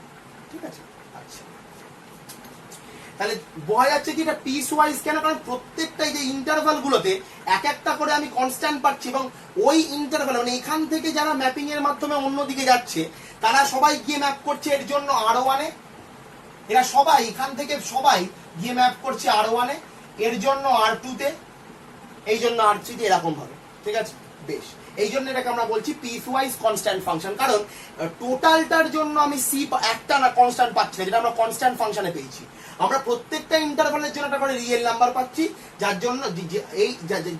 S1: ঠিক আছে? আচ্ছা, তাহলে বোঝা যাচ্ছে কি এটা পিস ওয়াইজ কেন, কারণ প্রত্যেকটা যে ইন্টারভাল গুলোতে এক একটা করে আমি কনস্ট্যান্ট পাচ্ছি, এবং ওই ইন্টারভাল মানে এখান থেকে যারা ম্যাপিং এর মাধ্যমে অন্যদিকে যাচ্ছে তারা সবাই গিয়ে ম্যাপ করছে এর জন্য R1 এ, এরা সবাই এখান থেকে সবাই গিয়ে ম্যাপ করছে R1 এ, এর জন্য R2 তে, এই জন্য R3 তে, এরকম ভাবে, ঠিক আছে? বেশ, এই জন্য এটাকে আমরা বলছি পিস ওয়াইজ কনস্ট্যান্ট ফাংশন, কারণ টোটালটার জন্য আমি সি একটা না কনস্ট্যান্ট পাচ্ছি না, যেটা আমরা কনস্ট্যান্ট ফাংশনে পেয়েছি। আমরা প্রত্যেকটা ইন্টারভালের জন্য একটা করে রিয়েল নাম্বার পাচ্ছি, যার জন্য এই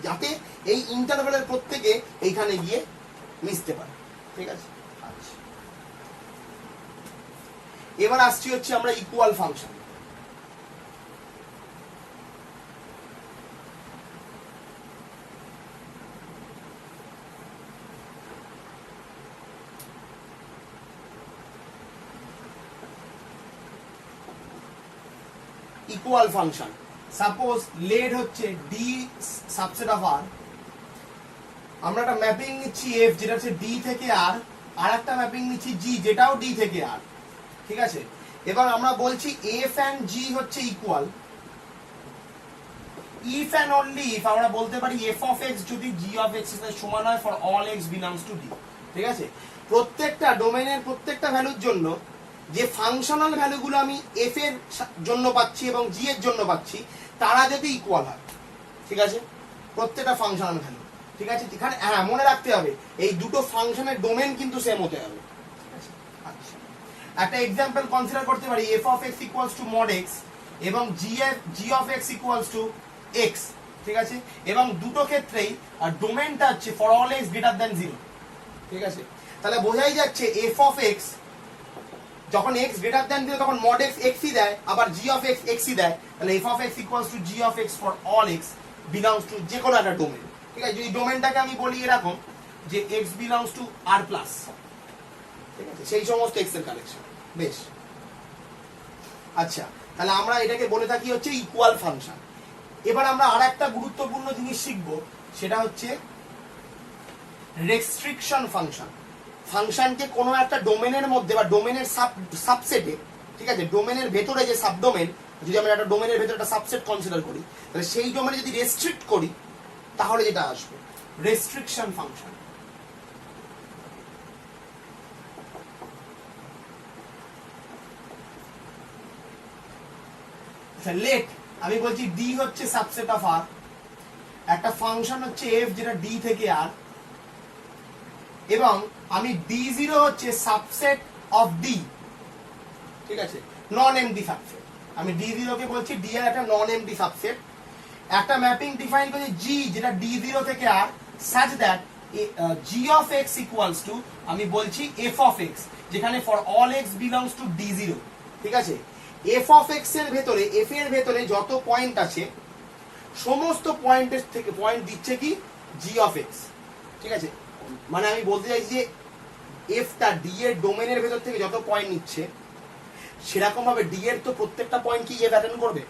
S1: যাতে এই ইন্টারভালের প্রত্যেকে এইখানে গিয়ে মিশতে পারে, ঠিক আছে? আচ্ছা, এবার আসছি হচ্ছে আমরা equal function. Equal function, suppose let হচ্ছে ডি সাবসেট অফ আর, আমরা একটা ম্যাপিং নিচ্ছি এফ যেটা হচ্ছে ডি থেকে আর, আর একটা ম্যাপিং নিচ্ছি জি যেটাও ডি থেকে আর, ঠিক আছে? এবার আমরা বলছি এফ এন্ড জি হচ্ছে equal, if and only if আমরা বলতে পারি এফ অফ এক্স যদি জি অফ এক্স এর সমান হয় for all x belongs to D, ঠিক আছে? প্রত্যেকটা ডোমেনের প্রত্যেকটা ভ্যালুর জন্য যে ফাংশনাল ভ্যালুগুলো আমি এফ এর জন্য পাচ্ছি এবং জি এর জন্য পাচ্ছি তারা যদি ইকুয়াল হয়, ঠিক আছে? প্রত্যেকটা ফাংশনাল ভ্যালু, ঠিক আছে? এখানে হ্যাঁ মনে রাখতে হবে এই দুটো ফাংশনের ডোমেন কিন্তু সেম হতে হবে, ঠিক আছে? আচ্ছা, একটা এক্সাম্পল কনসিডার করতে পারি F of x equals to mod x এবং g of x equals to x, ঠিক আছে? এবং দুটো ক্ষেত্রেই ডোমেনটা হচ্ছে for all x greater than 0, ঠিক আছে? তাহলে বোঝাই যাচ্ছে এফ অফ এক্স যখন এক্স গ্রেটার দ্যান 0 তখন মড এক্স এক্সই দেয়, আবার জি অফ এক্স এক্সই দেয়, তাহলে F of x equals two G of x for all x belongs two যে কোনো একটা ডোমেন, ঠিক আছে? যদি ডোমেনটাকে আমি বলি এরকম যে X belongs to R plus, ঠিক আছে? সেই সমস্ত এক্স এর কালেকশন, বেশ। আচ্ছা, তাহলে আমরা এটাকে বলে থাকি হচ্ছে ইকুয়াল ফাংশন। এবার আমরা আর একটা গুরুত্বপূর্ণ জিনিস শিখব, সেটা হচ্ছে রেস্ট্রিকশন ফাংশন। ফাংশনকে কোনো একটা ডোমেনের মধ্যে বা ডোমেনের সাবসেটে, ঠিক আছে, ডোমেনের ভেতরে যে সাবডোমেন, যদি আমরা একটা ডোমেনের ভেতরে একটা সাবসেট কনসিডার করি, তাহলে সেই ডোমেনে যদি রেস্ট্রিক্ট করি তাহলে যেটা আসবে রেস্ট্রিকশন ফাংশন। লেট আমি বলছি ডি হচ্ছে সাবসেট অফ আর, একটা ফাংশন হচ্ছে এফ যেটা ডি থেকে আর, এবং আমি d0 হচ্ছে সাবসেট অফ ডি, ঠিক আছে? নন এমডি সাবসেট। আমি d0 কে বলছি ডি এর একটা নন এমডি সাবসেট। একটা ম্যাপিং ডিফাইন করেছি জি যেটা d0 থেকে আর such that g of x equals to আমি বলছি f of x, যেখানে for all x belongs to d0, ঠিক আছে? f of x এর ভেতরে, f এর ভেতরে যত পয়েন্ট আছে সমস্ত পয়েন্টের থেকে পয়েন্ট দিচ্ছে কি g of x, ঠিক আছে? মানে আমি বলতে চাইছি যে এফটা ডি এর ডোমেনের ভেতর থেকে যত পয়েন্ট নিচ্ছে সেরকম ভাবে ডি এর তো প্রত্যেকটা পয়েন্ট কি এফ অ্যাটেন্ড করবে,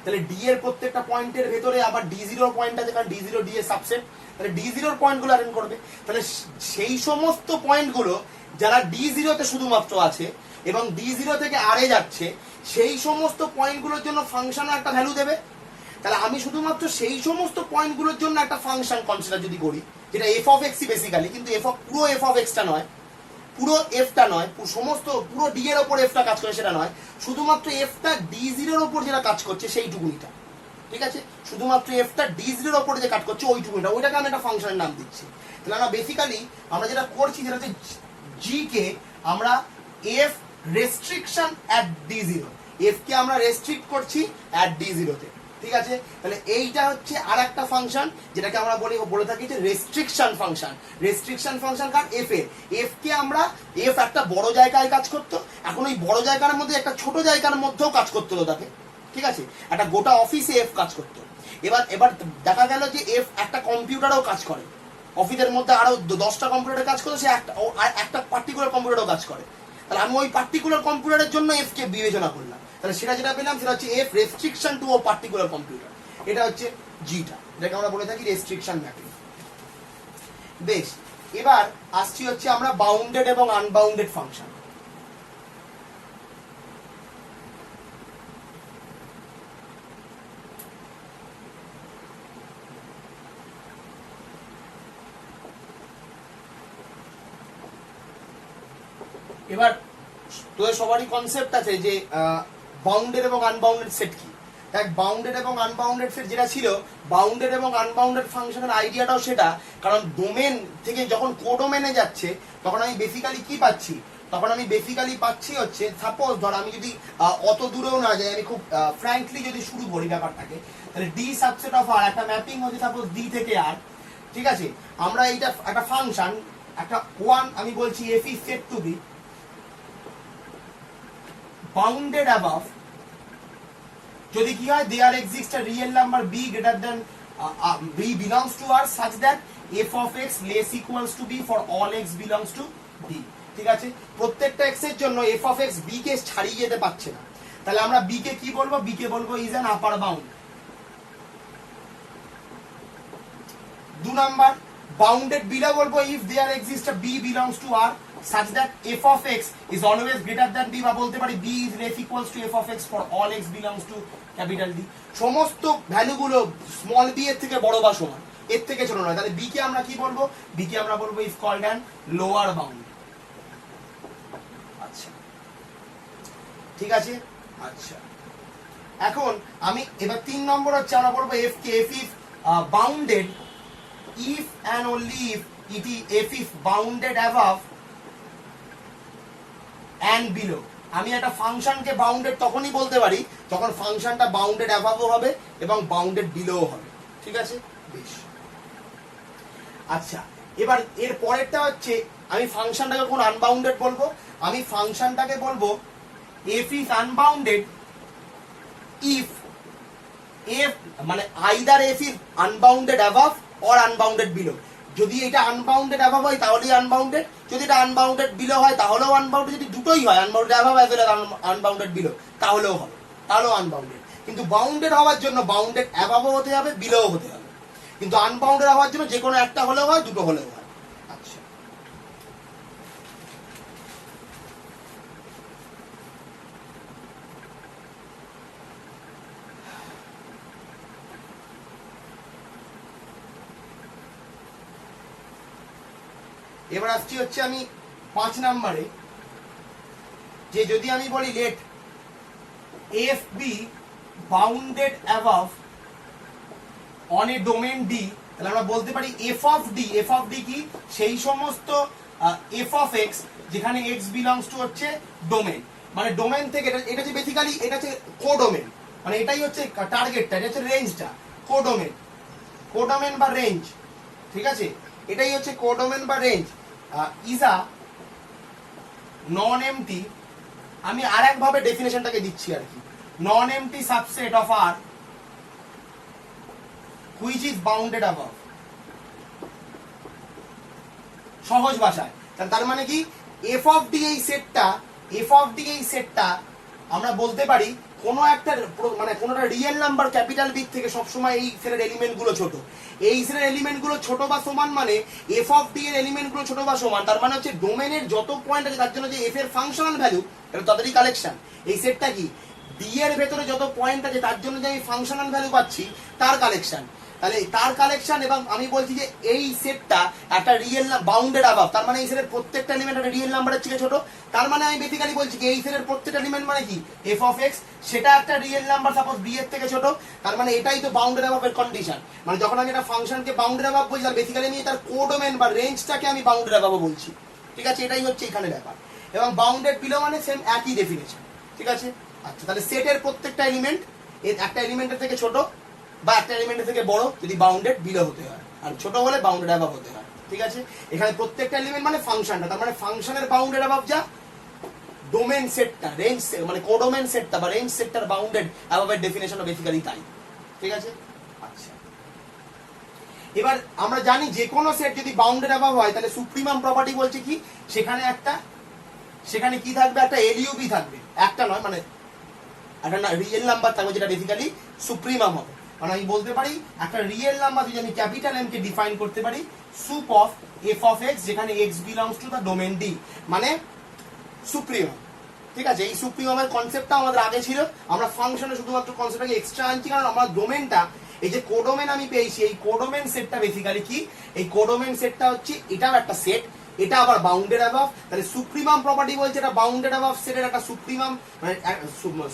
S1: তাহলে ডি এর প্রত্যেকটা পয়েন্টের ভেতরে আবার d0 পয়েন্ট আছে, কারণ d0 ডি এর সাবসেট, তাহলে d0 পয়েন্টগুলো অ্যাটেন্ড করবে। তাহলে সেই সমস্ত পয়েন্টগুলো যারা d0 তে শুধুমাত্র আছে এবং d0 থেকে আর এ যাচ্ছে সেই সমস্ত পয়েন্টগুলোর জন্য ফাংশনও একটা ভ্যালু দেবে। তাহলে আমি শুধুমাত্র সেই সমস্ত পয়েন্টগুলোর জন্য একটা ফাংশন কনসিডার যদি করি, যেটা এফ অফ এক্সই বেসিক্যালি, কিন্তু পুরো এফ অফ এক্সটা নয়, পুরো এফটা নয়, সমস্ত পুরো ডি এর ওপর এফটা কাজ করে সেটা নয়, শুধুমাত্র এফটা d0 এর ওপর যেটা কাজ করছে সেইটুকুনিটা, ঠিক আছে? শুধুমাত্র এফটা d0 এর ওপর যে কাজ করছে ওইটুকুনিটা, ওইটাকে আমি একটা ফাংশনের নাম দিচ্ছি। তাহলে আমরা বেসিক্যালি আমরা যেটা করছি যেটা হচ্ছে জি কে আমরা F restriction at d0, F কে আমরা রেস্ট্রিক্ট করছি অ্যাট d0 তে, ঠিক আছে? তাহলে এইটা হচ্ছে আর একটা ফাংশন যেটাকে আমরা বলে থাকি যে রেস্ট্রিকশন ফাংশন। রেস্ট্রিকশন ফাংশন কার এফ এর, এফ কে আমরা এফ একটা বড় জায়গায় কাজ করতো, এখন ওই বড় জায়গার মধ্যে একটা ছোট জায়গার মধ্যেও কাজ করতে হতো তাকে, ঠিক আছে? একটা গোটা অফিসে এফ কাজ করতো। এবার দেখা গেল যে এফ একটা কম্পিউটারও কাজ করে, অফিসের মধ্যে আরো 10টা কম্পিউটারে কাজ করে, সে একটা পার্টিকুলার কম্পিউটারও কাজ করে। তাহলে আমি ওই পার্টিকুলার কম্পিউটারের জন্য এফ কে বিবেচনা করলাম, তাহলে সেটা যেটা পেলাম সেটা হচ্ছে এফ রেস্ট্রিকশন টু ও পার্টিকুলার কম্পিউটার, এটা হচ্ছে জিটা, যেটাকে আমরা বলে থাকি রেস্ট্রিকশন ম্যাপিং। বেশ, এবার আসছি হচ্ছে আমরা বাউন্ডেড এবং আনবাউন্ডেড ফাংশন। এবার তোদের সবারই কনসেপ্ট আছে যে বাউন্ডেড এবং আনবাউন্ডেড সেট কি। দেখ, বাউন্ডেড এবং আনবাউন্ডেড সেট যেটা ছিল, বাউন্ডেড এবং আনবাউন্ডেড ফাংশনের আইডিয়াটাও সেটা, কারণ ডোমেন থেকে যখন কোডোমেনে যাচ্ছে তখন আমি বেসিক্যালি কি পাচ্ছি, তখন আমি বেসিক্যালি পাচ্ছি হচ্ছে, সাপোজ ধর আমি যদি অত দূরেও না যাই, আমি খুব ফ্র্যাঙ্কলি যদি শুরু করি ব্যাপারটাকে, তাহলে ডি সাবসেট অফ আর একটা ম্যাপিং হচ্ছে সাপোজ ডি থেকে আর, ঠিক আছে। আমরা এইটা একটা ফাংশন, একটা ওয়ান আমি বলছি F is set to be bounded above যদি কি হয়, there exists a real number b greater than b belongs to r such that f of x less equals to b for all x belongs to b, ঠিক আছে। প্রত্যেকটা x এর জন্য f of x b কে ছাড়িয়ে যেতে পারছে না, তাহলে আমরা b কে কি বলবো, b কে বলবো is an upper bound। 2 number bounded below বলবো if there exists a b belongs to r such that f of x is always greater than b, বা বলতে পারি b is less equals to f of x for all x belongs to capital D। সমস্ত ভ্যালুগুলো small b এর থেকে বড় বা সমান, এর থেকে ছোট নয়, তাহলে b কে আমরা কি বলবো, b কে আমরা বলবো is called an lower bound। আচ্ছা, ঠিক আছে। আচ্ছা, এখন আমি এবার 3 নম্বর হচ্ছে আমরা বলবো f K f is bounded if and only if it is f is bounded above and below। আমি একটা ফাংশনকে বাউন্ডেড তখনই বলতে পারি যখন ফাংশনটা বাউন্ডেড অ্যাবাভও হবে এবং বাউন্ডেড বিলোও হবে, ঠিক আছে। বেশ, আচ্ছা, এবার এর পরেরটা হচ্ছে আমি ফাংশনটাকে কোন আনবাউন্ডেড বলবো, আমি ফাংশনটাকে বলবো f is unbounded if f মানে either f is unbounded above or unbounded below। যদি এটা আনবাউন্ডেড অ্যাভাব হয় তাহলেই আনবাউন্ডেড, যদি এটা আনবাউন্ডেড বিলো হয় তাহলেও আনবাউন্ডেড, যদি দুটোই হয় unbounded above as well as unbounded below তাহলেও হবে, তাহলেও আনবাউন্ডেড। কিন্তু বাউন্ডেড হওয়ার জন্য বাউন্ডেড অ্যাভাবও হতে হবে, বিলোও হতে হবে, কিন্তু আনবাউন্ডেড হওয়ার জন্য যে কোনো একটা হলেও হয়, দুটো হলেও হয়। আচ্ছা, এবার আসছি হচ্ছে আমি 5 নম্বরে, যে যদি আমি বলি let F be bounded above on a domain D, তাহলে আমরা বলতে পারি F of D, F of D কি, সেই সমস্ত এফ অফ এক্স যেখানে এক্স বিলংস টু হচ্ছে ডোমেন, মানে ডোমেন থেকে এটা হচ্ছে বেসিক্যালি এটা হচ্ছে কোডোমেন, মানে এটাই হচ্ছে টার্গেটটা, এটা হচ্ছে রেঞ্জটা, কোডোমেন, কোডোমেন বা রেঞ্জ, ঠিক আছে, এটাই হচ্ছে কোডোমেন বা range. Is a non empty, আমি আর একভাবে ডেফিনেশনটাকে দিচ্ছি আর কি, non empty subset of R which is bounded above. সহজ ভাষায় তার মানে কি, এফ অফ ডি এই সেটটা, এফ অফ ডি এই সেটটা আমরা বলতে পারি কোনো একটা মানে কোনোটা রিয়েল নাম্বার ক্যাপিটাল বি থেকে সবসময় এই সেটের এলিমেন্ট গুলো ছোট, এই সেটের এলিমেন্ট গুলো ছোট বা সমান, মানে এফ অফ ডি এর এলিমেন্ট গুলো ছোট বা সমান, তার মানে হচ্ছে ডোমেনের যত পয়েন্ট আছে তার জন্য যে এফ এর ফাংশনাল ভ্যালু এটা তাদেরই কালেকশন। এই সেটটা কি, ডি এর ভেতরে যত পয়েন্ট আছে তার জন্য যে আমি ফাংশনাল ভ্যালু পাচ্ছি তার কালেকশন, তাহলে তার কালেকশন। এবং আমি বলছি যে এই সেটটা একটা রিয়েল বাউন্ডেড অ্যাবাভ, তার মানে এই সেটের প্রত্যেকটা এলিমেন্ট একটা রিয়েল নাম্বারের থেকে ছোট, তার মানে আমি বেসিক্যালি বলছি যে এই সেটের প্রত্যেকটা এলিমেন্ট মানে কি এফ অফ এক্স, সেটা একটা রিয়েল নাম্বার সাপোজ বি এর থেকে ছোট, তার মানে এটাই তো বাউন্ডেড অ্যাবাভের কন্ডিশন। মানে যখন আমি একটা ফাংশনকে বাউন্ডেড অ্যাবাভ বলছি তার বেসিক্যালি আমি তার কোডোমেন বা রেঞ্জটাকে আমি বাউন্ডেড অ্যাবাভ বলছি, ঠিক আছে, এটাই হচ্ছে এখানে ব্যাপার। এবং বাউন্ডেড বিলো মানে সেম একই ডেফিনেশন, ঠিক আছে। আচ্ছা, তাহলে সেটের প্রত্যেকটা এলিমেন্ট একটা এলিমেন্টের থেকে ছোট বা একটা এলিমেন্টের থেকে বড় যদি বাউন্ডেড বিলো হতে হয়, আর ছোট হলে বাউন্ডেড অ্যাবাভ হতে হয়, ঠিক আছে। এখানে প্রত্যেকটা এলিমেন্ট মানে ফাংশনটা, তার মানে ফাংশনের বাউন্ডেড অ্যাবাভ যা, ডোমেন সেটটা রেঞ্জ মানে কোডোমেন সেটটা বা রেঞ্জ সেটটার বাউন্ডেড অ্যাবাভের ডেফিনেশনও বেসিক্যালি তাই, ঠিক আছে। আচ্ছা, এবার আমরা জানি যে কোনো সেট যদি বাউন্ডেড অ্যাবাভ হয় তাহলে সুপ্রিমাম প্রপার্টি বলছে কি, সেখানে কি থাকবে, একটা এলইউবি থাকবে, একটা নয় মানে একটা রিয়েল নাম্বার থাকবে যেটা বেসিক্যালি সুপ্রিমাম হবে। মানে আমি বলতে পারি একটা রিয়েল নাম্বার যদি আমি ক্যাপিটাল এম কে ডিফাইন করতে পারি sup of f of x যেখানে x belongs to the domain D, মানে সুপ্রিমাম। ঠিক আছে, এই সুপ্রিমামের কনসেপ্টটা আমাদের আগে ছিল, আমরা ফাংশনে শুধুমাত্র কনসেপ্টটাকে এক্সট্রা আনছি, কারণ আমরা ডোমেনটা, এই যে কোডোমেন আমি পেয়েছি, এই কোডোমেন সেটটা বেসিক্যালি কি, এই কোডোমেন সেটটা হচ্ছে এটাও একটা সেট, এটা আবার বাউন্ডেড অ্যাবভ, তাহলে সুপ্রিমাম প্রপার্টি বলছে এটা বাউন্ডেড অ্যাবভ সেটের একটা সুপ্রিমাম, মানে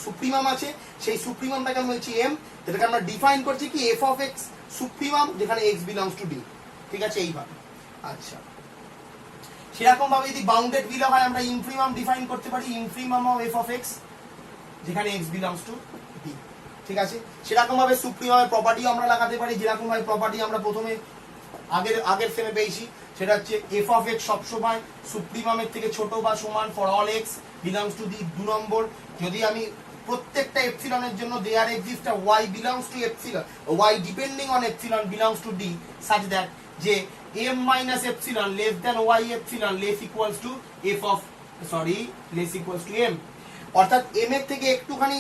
S1: সুপ্রিমাম আছে, সেই সুপ্রিমামটাকে আমি বলছি এম, যেটাকে আমরা ডিফাইন করছি কি এফ অফ এক্স সুপ্রিমাম যেখানে এক্স বিলংস টু ডি। ঠিক আছে, এইভাবে। আচ্ছা, সেরকম ভাবে যদি বাউন্ডেড বিলং হয় আমরা ইনফিমাম ডিফাইন করতে পারি, infimum of f of x যেখানে এক্স বিলংস টু ডি। ঠিক আছে, সেরকম ভাবে সুপ্রিমামের প্রপার্টিও আমরা লাগাতে পারি, যেরকম ভাবে প্রপার্টি আমরা প্রথমে আগের ফ্রেমে পেয়েছি, সেটা হচ্ছে এফ অফ এক্স সবসময় সুপ্রিমামের থেকে ছোট বা সমান for all x belongs to D. 2 number, যদি আমি প্রত্যেকটা এপসিলনের জন্য there exist a Y belongs to epsilon, Y depending on epsilon belongs to D such that যে m minus epsilon less than y epsilon less equals to f of less equals to m, অর্থাৎ m এর থেকে একটুখানি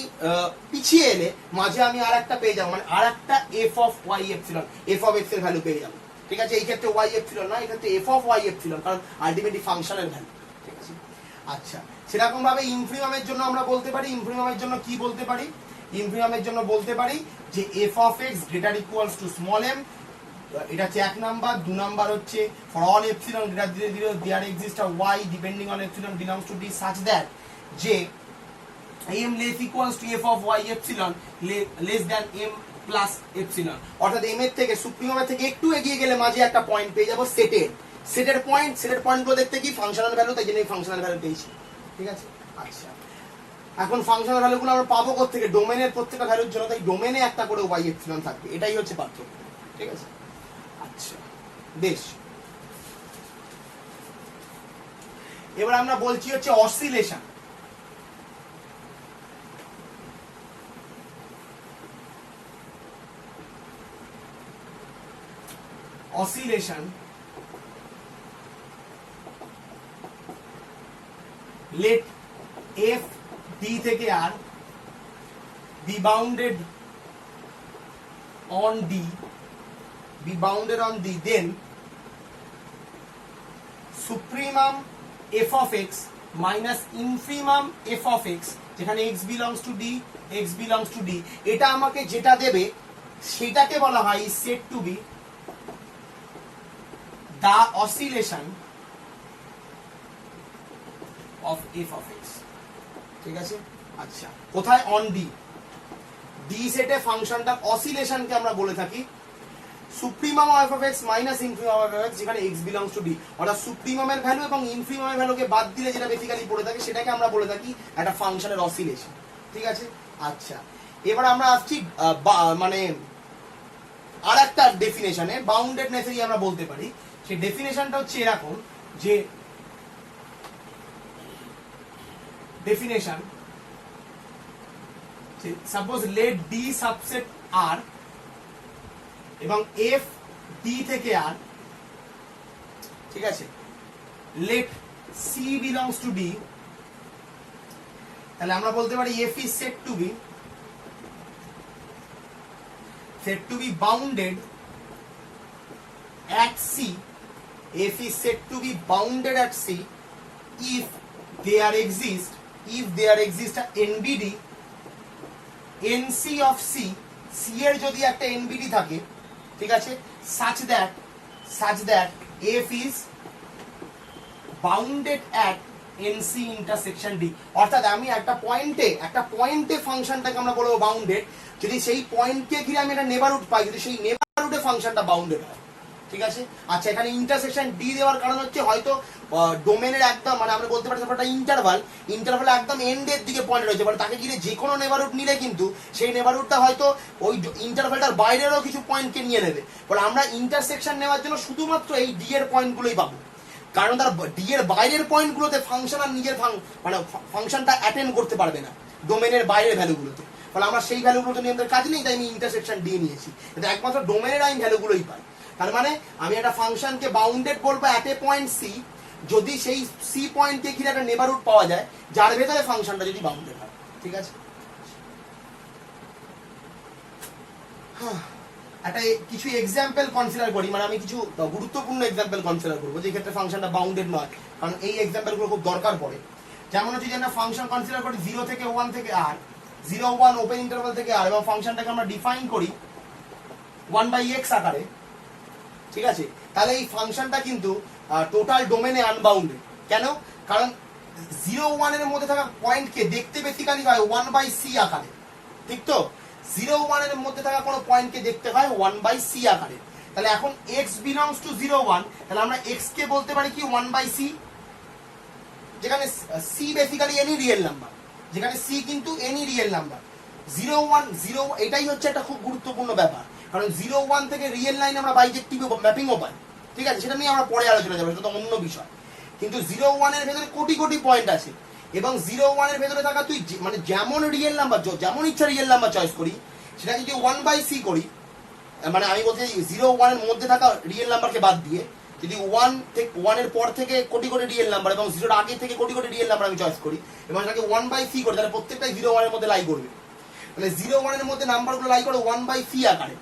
S1: পিছিয়ে এলে মাঝে আমি আরেকটা পেয়ে যাব, মানে আরেকটা f of y epsilon, f of x এর ভ্যালু পেয়ে যাব। ঠিক আছে, এই ক্ষেত্রে y epsilon না, এই ক্ষেত্রে f of y epsilon, কারণ আলটিমেটলি ফাংশনের ভ্যালু। ঠিক আছে, আচ্ছা, সেরকম ভাবে ইনফিমামের জন্য আমরা বলতে পারি, ইনফিমামের জন্য কি বলতে পারি, ইনফিমামের জন্য বলতে পারি যে f of x greater equals to small m, এটা হচ্ছে 1 নাম্বার। 2 নাম্বার হচ্ছে for all epsilon greater than 0 there exist a y depending on epsilon belongs to D such that যে m less equals to f of y epsilon less than m plus epsilon, অর্থাৎ m এর থেকে সুপ্রিমামের থেকে একটু এগিয়ে গেলে মাঝে একটা পয়েন্ট পেয়ে যাব সেটের পয়েন্টগুলো দেখতে কি ফাংশনাল ভ্যালু, তাই জন্য এই ফাংশনাল ভ্যালু পেয়েছি। ঠিক আছে, আচ্ছা, এখন ফাংশনাল ভ্যালুগুলো আমরা পাবো কোথা থেকে, ডোমেনের প্রত্যেকটা ভ্যালুর জন্য, তাই ডোমেনে একটা করে y এপসিলন থাকবে, এটাই হচ্ছে পার্থক্য। ঠিক আছে, আচ্ছা, বেশ, এবার আমরা বলছি হচ্ছে oscillation. Oscillation let f d থেকে r be bounded on d, then supremum f of x minus infimum f of x যেখানে x belongs to d, এটা আমাকে যেটা দেবে সেটাকে বলা হয় is said to be the oscillation of f of x। ঠিক আছে, আচ্ছা, কোথায় অন ডি সেটে ফাংশনটা অসিলেশনকে আমরা বলে থাকি supremum of of x minus infimum of x যেখানে এক্স বিলংস টু ডি, অর্থাৎ সুপ্রিমামের ভ্যালু এবং ইনফিমামের ভ্যালুকে বাদ দিলে যেটা বেসিক্যালি পড়ে থাকে সেটাকে আমরা বলে থাকি একটা ফাংশনের অসিলেশন। ঠিক আছে, আচ্ছা, এবার আমরা আসছি মানে আর একটা ডেফিনেশনে বাউন্ডেডনেসেরই আমরা বলতে পারি, সেই ডেফিনেশনটা হচ্ছে এরকম যে definition suppose let D subset R এবং এফ ডি থেকে আর, ঠিক আছে, let c belongs to D, তাহলে আমরা বলতে পারি f is set to be bounded at C, f is said to be bounded at C if there exists a NBD NC of C, C এর যদি একটা NBD থাকে, ঠিক আছে, such that f is bounded at NC intersection D, অর্থাৎ আমি একটা পয়েন্টে ফাংশনটাকে আমরা বলবো বাউন্ডেড যদি সেই পয়েন্টকে ঘিরে আমি একটা নেবারহুড পাই, যদি সেই নেবারহুডে ফাংশনটা বাউন্ডেড হয়। ঠিক আছে, আচ্ছা, এখানে ইন্টারসেকশন ডি দেওয়ার কারণ হচ্ছে হয়তো ডোমেনের একদম, মানে আমরা বলতে পারি একটা ইন্টারভাল একদম এন্ডের দিকে পয়েন্ট রয়েছে, মানে তাকে ঘিরে যে কোনো নেবারহুড নিলে কিন্তু সেই নেবারহুডটা হয়তো ওই ইন্টারভালটার বাইরেরও কিছু পয়েন্টকে নিয়ে নেবে, বলে আমরা ইন্টারসেকশন নেওয়ার জন্য শুধুমাত্র এই ডি এর পয়েন্টগুলোই পাবো, কারণ তার ডি এর বাইরের পয়েন্টগুলোতে ফাংশন আর নিজের মানে ফাংশনটা অ্যাটেন্ড করতে পারবে না ডোমেনের বাইরের ভ্যালুগুলোতে, ফলে আমরা সেই ভ্যালুগুলো নিয়ে আমাদের কাজ নেই, তাই আমি ইন্টারসেকশন ডি নিয়েছি, কিন্তু একমাত্র ডোমেনের আমি ভ্যালুগুলোই পাই। তার মানে আমি একটা ফাংশনকে বাউন্ডেড বলবো অ্যাট এ পয়েন্ট সি যদি সেই সি পয়েন্টকে ঘিরে একটা নেবারহুড পাওয়া যায় যার ভেতরে ফাংশনটা যদি বাউন্ডেড হয়। ঠিক আছে, একটা কিছু এক্সাম্পল কনসিডার করি, মানে আমি কিছু গুরুত্বপূর্ণ এক্সাম্পল কনসিডার করবো যে ক্ষেত্রে ফাংশনটা বাউন্ডেড নয়, কারণ এই এক্সাম্পলগুলো খুব দরকার পড়ে। যেমন হচ্ছে যে একটা ফাংশন কনসিডার করি 0 থেকে 1 থেকে r, 0 1 ওপেন ইন্টারভাল থেকে r, এবং ফাংশনটাকে আমরা ডিফাইন করি 1/x আকারে, ঠিক আছে? তাহলে এই ফাংশনটা কিন্তু টোটাল ডোমেনে আনবাউন্ডেড। কেন? কারণ 0 1 এর মধ্যে থাকা পয়েন্টকে দেখতে বেসিক্যালি হয় 1/c আকারে, ঠিক তো? 0 1 এর মধ্যে থাকা কোনো পয়েন্টকে দেখতে হয় 1/c আকারে। তাহলে এখন x বিলংস টু 0 1, তাহলে আমরা x কে বলতে পারি কি 1/c, যেখানে c basically any real number, যেখানে c কিন্তু এনি রিয়েল নাম্বার। 0 1 0, এটাই হচ্ছে একটা খুব গুরুত্বপূর্ণ ব্যাপার, কারণ 0 1 থেকে রিয়েল লাইন আমরা বাইজেক্টিভ ম্যাপিংও পাই, ঠিক আছে? সেটা নিয়ে আমরা পরে আলোচনা যাবো, সেটা তো অন্য বিষয়। কিন্তু 0 1 এর ভেতরে কোটি কোটি পয়েন্ট আছে, এবং 0 1 এর ভেতরে থাকা তুই মানে যেমন রিয়েল নাম্বার, যেমন ইচ্ছা রিয়েল নাম্বার চয়েস করি, সেটা যদি 1/c করি, মানে আমি বলতে 0 1 এর মধ্যে থাকা রিয়েল নাম্বারকে বাদ দিয়ে যদি 1 এর পর থেকে কোটি কোটি রিয়েল নাম্বার এবং 0 এর আগে থেকে কোটি কোটি রিয়েল নাম্বার আমি চয়েস করি এবং সেটাকে 1/c করি, তাহলে প্রত্যেকটাই 0 1 এর মধ্যে লাই করবে। তাহলে 0 1 এর মধ্যে নাম্বারগুলো লাই করে 1/c আকারে।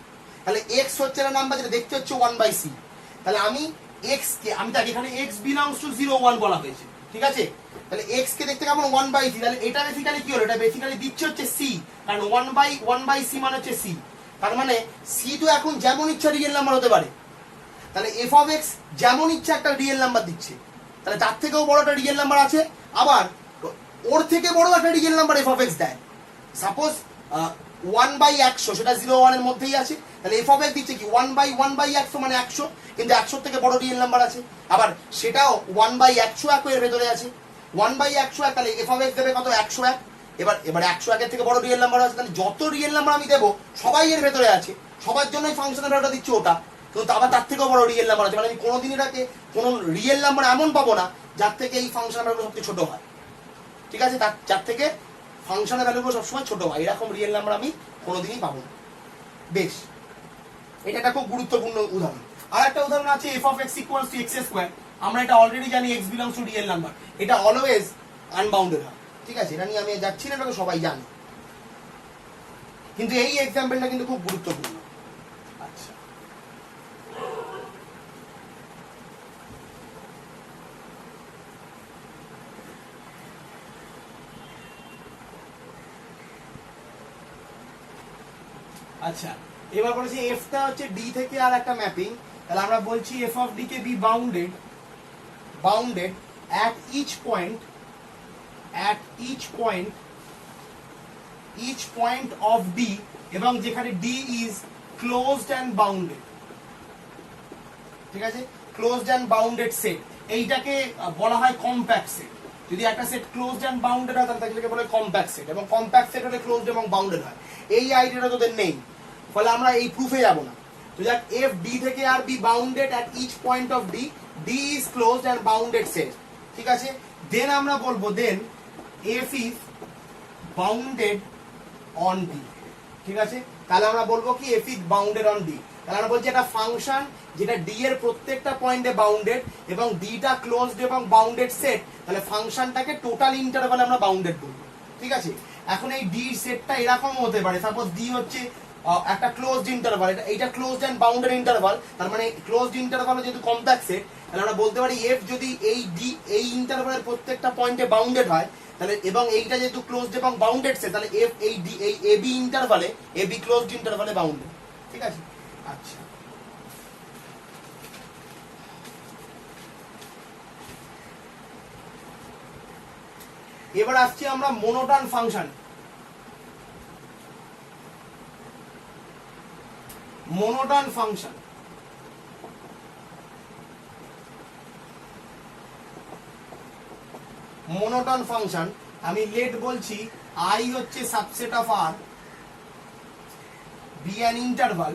S1: তাহলে x হচ্ছে একটা নাম্বার যেটা দেখতে হচ্ছে 1/c। তাহলে আমি x কে, আমি তাকে এখানে x বিলংস টু 0 1 বলা হয়েছে, ঠিক আছে? তাহলে x কে দেখতে কেমন 1/c, তাহলে এটা বেসিক্যালি কি হলো, এটা বেসিক্যালি দিচ্ছে হচ্ছে c, কারণ 1/c মানে হচ্ছে c। তার মানে c তো এখন যেমন ইচ্ছা রিয়েল নাম্বার হতে পারে, তাহলে f অফ x যেমন ইচ্ছা একটা রিয়েল নাম্বার দিচ্ছে, তাহলে তার থেকেও বড় একটা রিয়েল নাম্বার আছে, আবার ওর থেকে বড় একটা real number f of x দেয়। সাপোজ 1/100, সেটা 0 1 এর মধ্যেই আছে, তাহলে f অফ x দিচ্ছে কি 1/1/100 মানে 100, কিন্তু 100 থেকে বড় রিয়েল নাম্বার আছে, আবার সেটাও 1/101 এর ভেতরে আছে, 1/101, তাহলে f অফ x দেবে কত 101। এবার 101 এর থেকে বড় রিয়েল নাম্বার আছে, তাহলে যত রিয়েল নাম্বার আমি দেবো সবাই এর ভেতরে আছে, সবার জন্যই ফাংশনের ভ্যালুটা দিচ্ছে ওটা, কিন্তু আবার তার থেকেও বড় রিয়েল নাম্বার আছে, মানে আমি কোনোদিন এটাকে কোনো রিয়েল নাম্বার এমন পাবো না যার থেকে এই ফাংশনের ভ্যালুটা সবচেয়ে ছোট হয়, ঠিক আছে? যার থেকে ফাংশনের ভ্যালুগুলো সবসময় ছোট হয়, এরকম রিয়েল নাম্বার আমি কোনোদিনই পাবো না। বেশ, এটা একটা খুব গুরুত্বপূর্ণ উদাহরণ। আর একটা উদাহরণ আছে f of x equals to x², আমরা এটা অলরেডি জানি x belongs to real number, এটা অলওয়েজ আনবাউন্ডেড হয়, ঠিক আছে? এটা নিয়ে আমি যাচ্ছি না, এটা সবাই জানে, কিন্তু এই এক্সাম্পলটা কিন্তু খুব গুরুত্বপূর্ণ। আচ্ছা, আচ্ছা এবার বলেছি এফটা হচ্ছে ডি থেকে আর একটা ম্যাপিং, তাহলে আমরা বলছি এফ অফ ডি কে be bounded at each point of D, এবং যেখানে D is closed and bounded, ঠিক আছে? closed and bounded set, এইটাকে বলা হয় কম্প্যাক্ট সেট। যদি একটা সেট ক্লোজড এন্ড বাউন্ডেড হয় তাহলে তাকে বলে কম্প্যাক্ট সেট, এবং কম্প্যাক্ট সেট হলে ক্লোজড এবং বাউন্ডেড হয়। এই আইডিয়াটা তোদের নেই, ফলে আমরা এই প্রুফে যাব না। তো যাক, এফ ডি থেকে R be bounded at each point of D, D is closed and bounded set, ঠিক আছে? দেন আমরা বলবো then f is bounded on D, ঠিক আছে? তাহলে আমরা বলবো কি f is bounded on D. তাহলে আমরা বলছি একটা ফাংশন যেটা ডি এর প্রত্যেকটা পয়েন্টে বাউন্ডেড এবং ডিটা ক্লোজড এবং বাউন্ডেড সেট, তাহলে ফাংশনটাকে টোটাল ইন্টারভালে আমরা বাউন্ডেড বলবো, ঠিক আছে? এখন এই ডি সেটটা এরকম হতে পারে, সাপোজ ডি হচ্ছে একটা ক্লোজড ইন্টারভাল, এটা ক্লোজড এন্ড বাউন্ডেড ইন্টারভাল, তার মানে ক্লোজড ইন্টারভাল যেহেতু কম্প্যাক্ট সেট, তাহলে আমরা বলতে পারি এফ যদি এই ডি এই ইন্টারভালের প্রত্যেকটা পয়েন্টে বাউন্ডেড হয়, তাহলে এবং এইটা যেহেতু ক্লোজড এবং বাউন্ডেড সেট, তাহলে এফ এই ডি এই এ বি ইন্টারভালে, এ বি ক্লোজড ইন্টারভালে বাউন্ডেড, ঠিক আছে? আচ্ছা, এবার আসছি আমরা মোনোটন ফাংশন। মোনোটন ফাংশন আমি লেট বলছি আই হচ্ছে subset of R, be an interval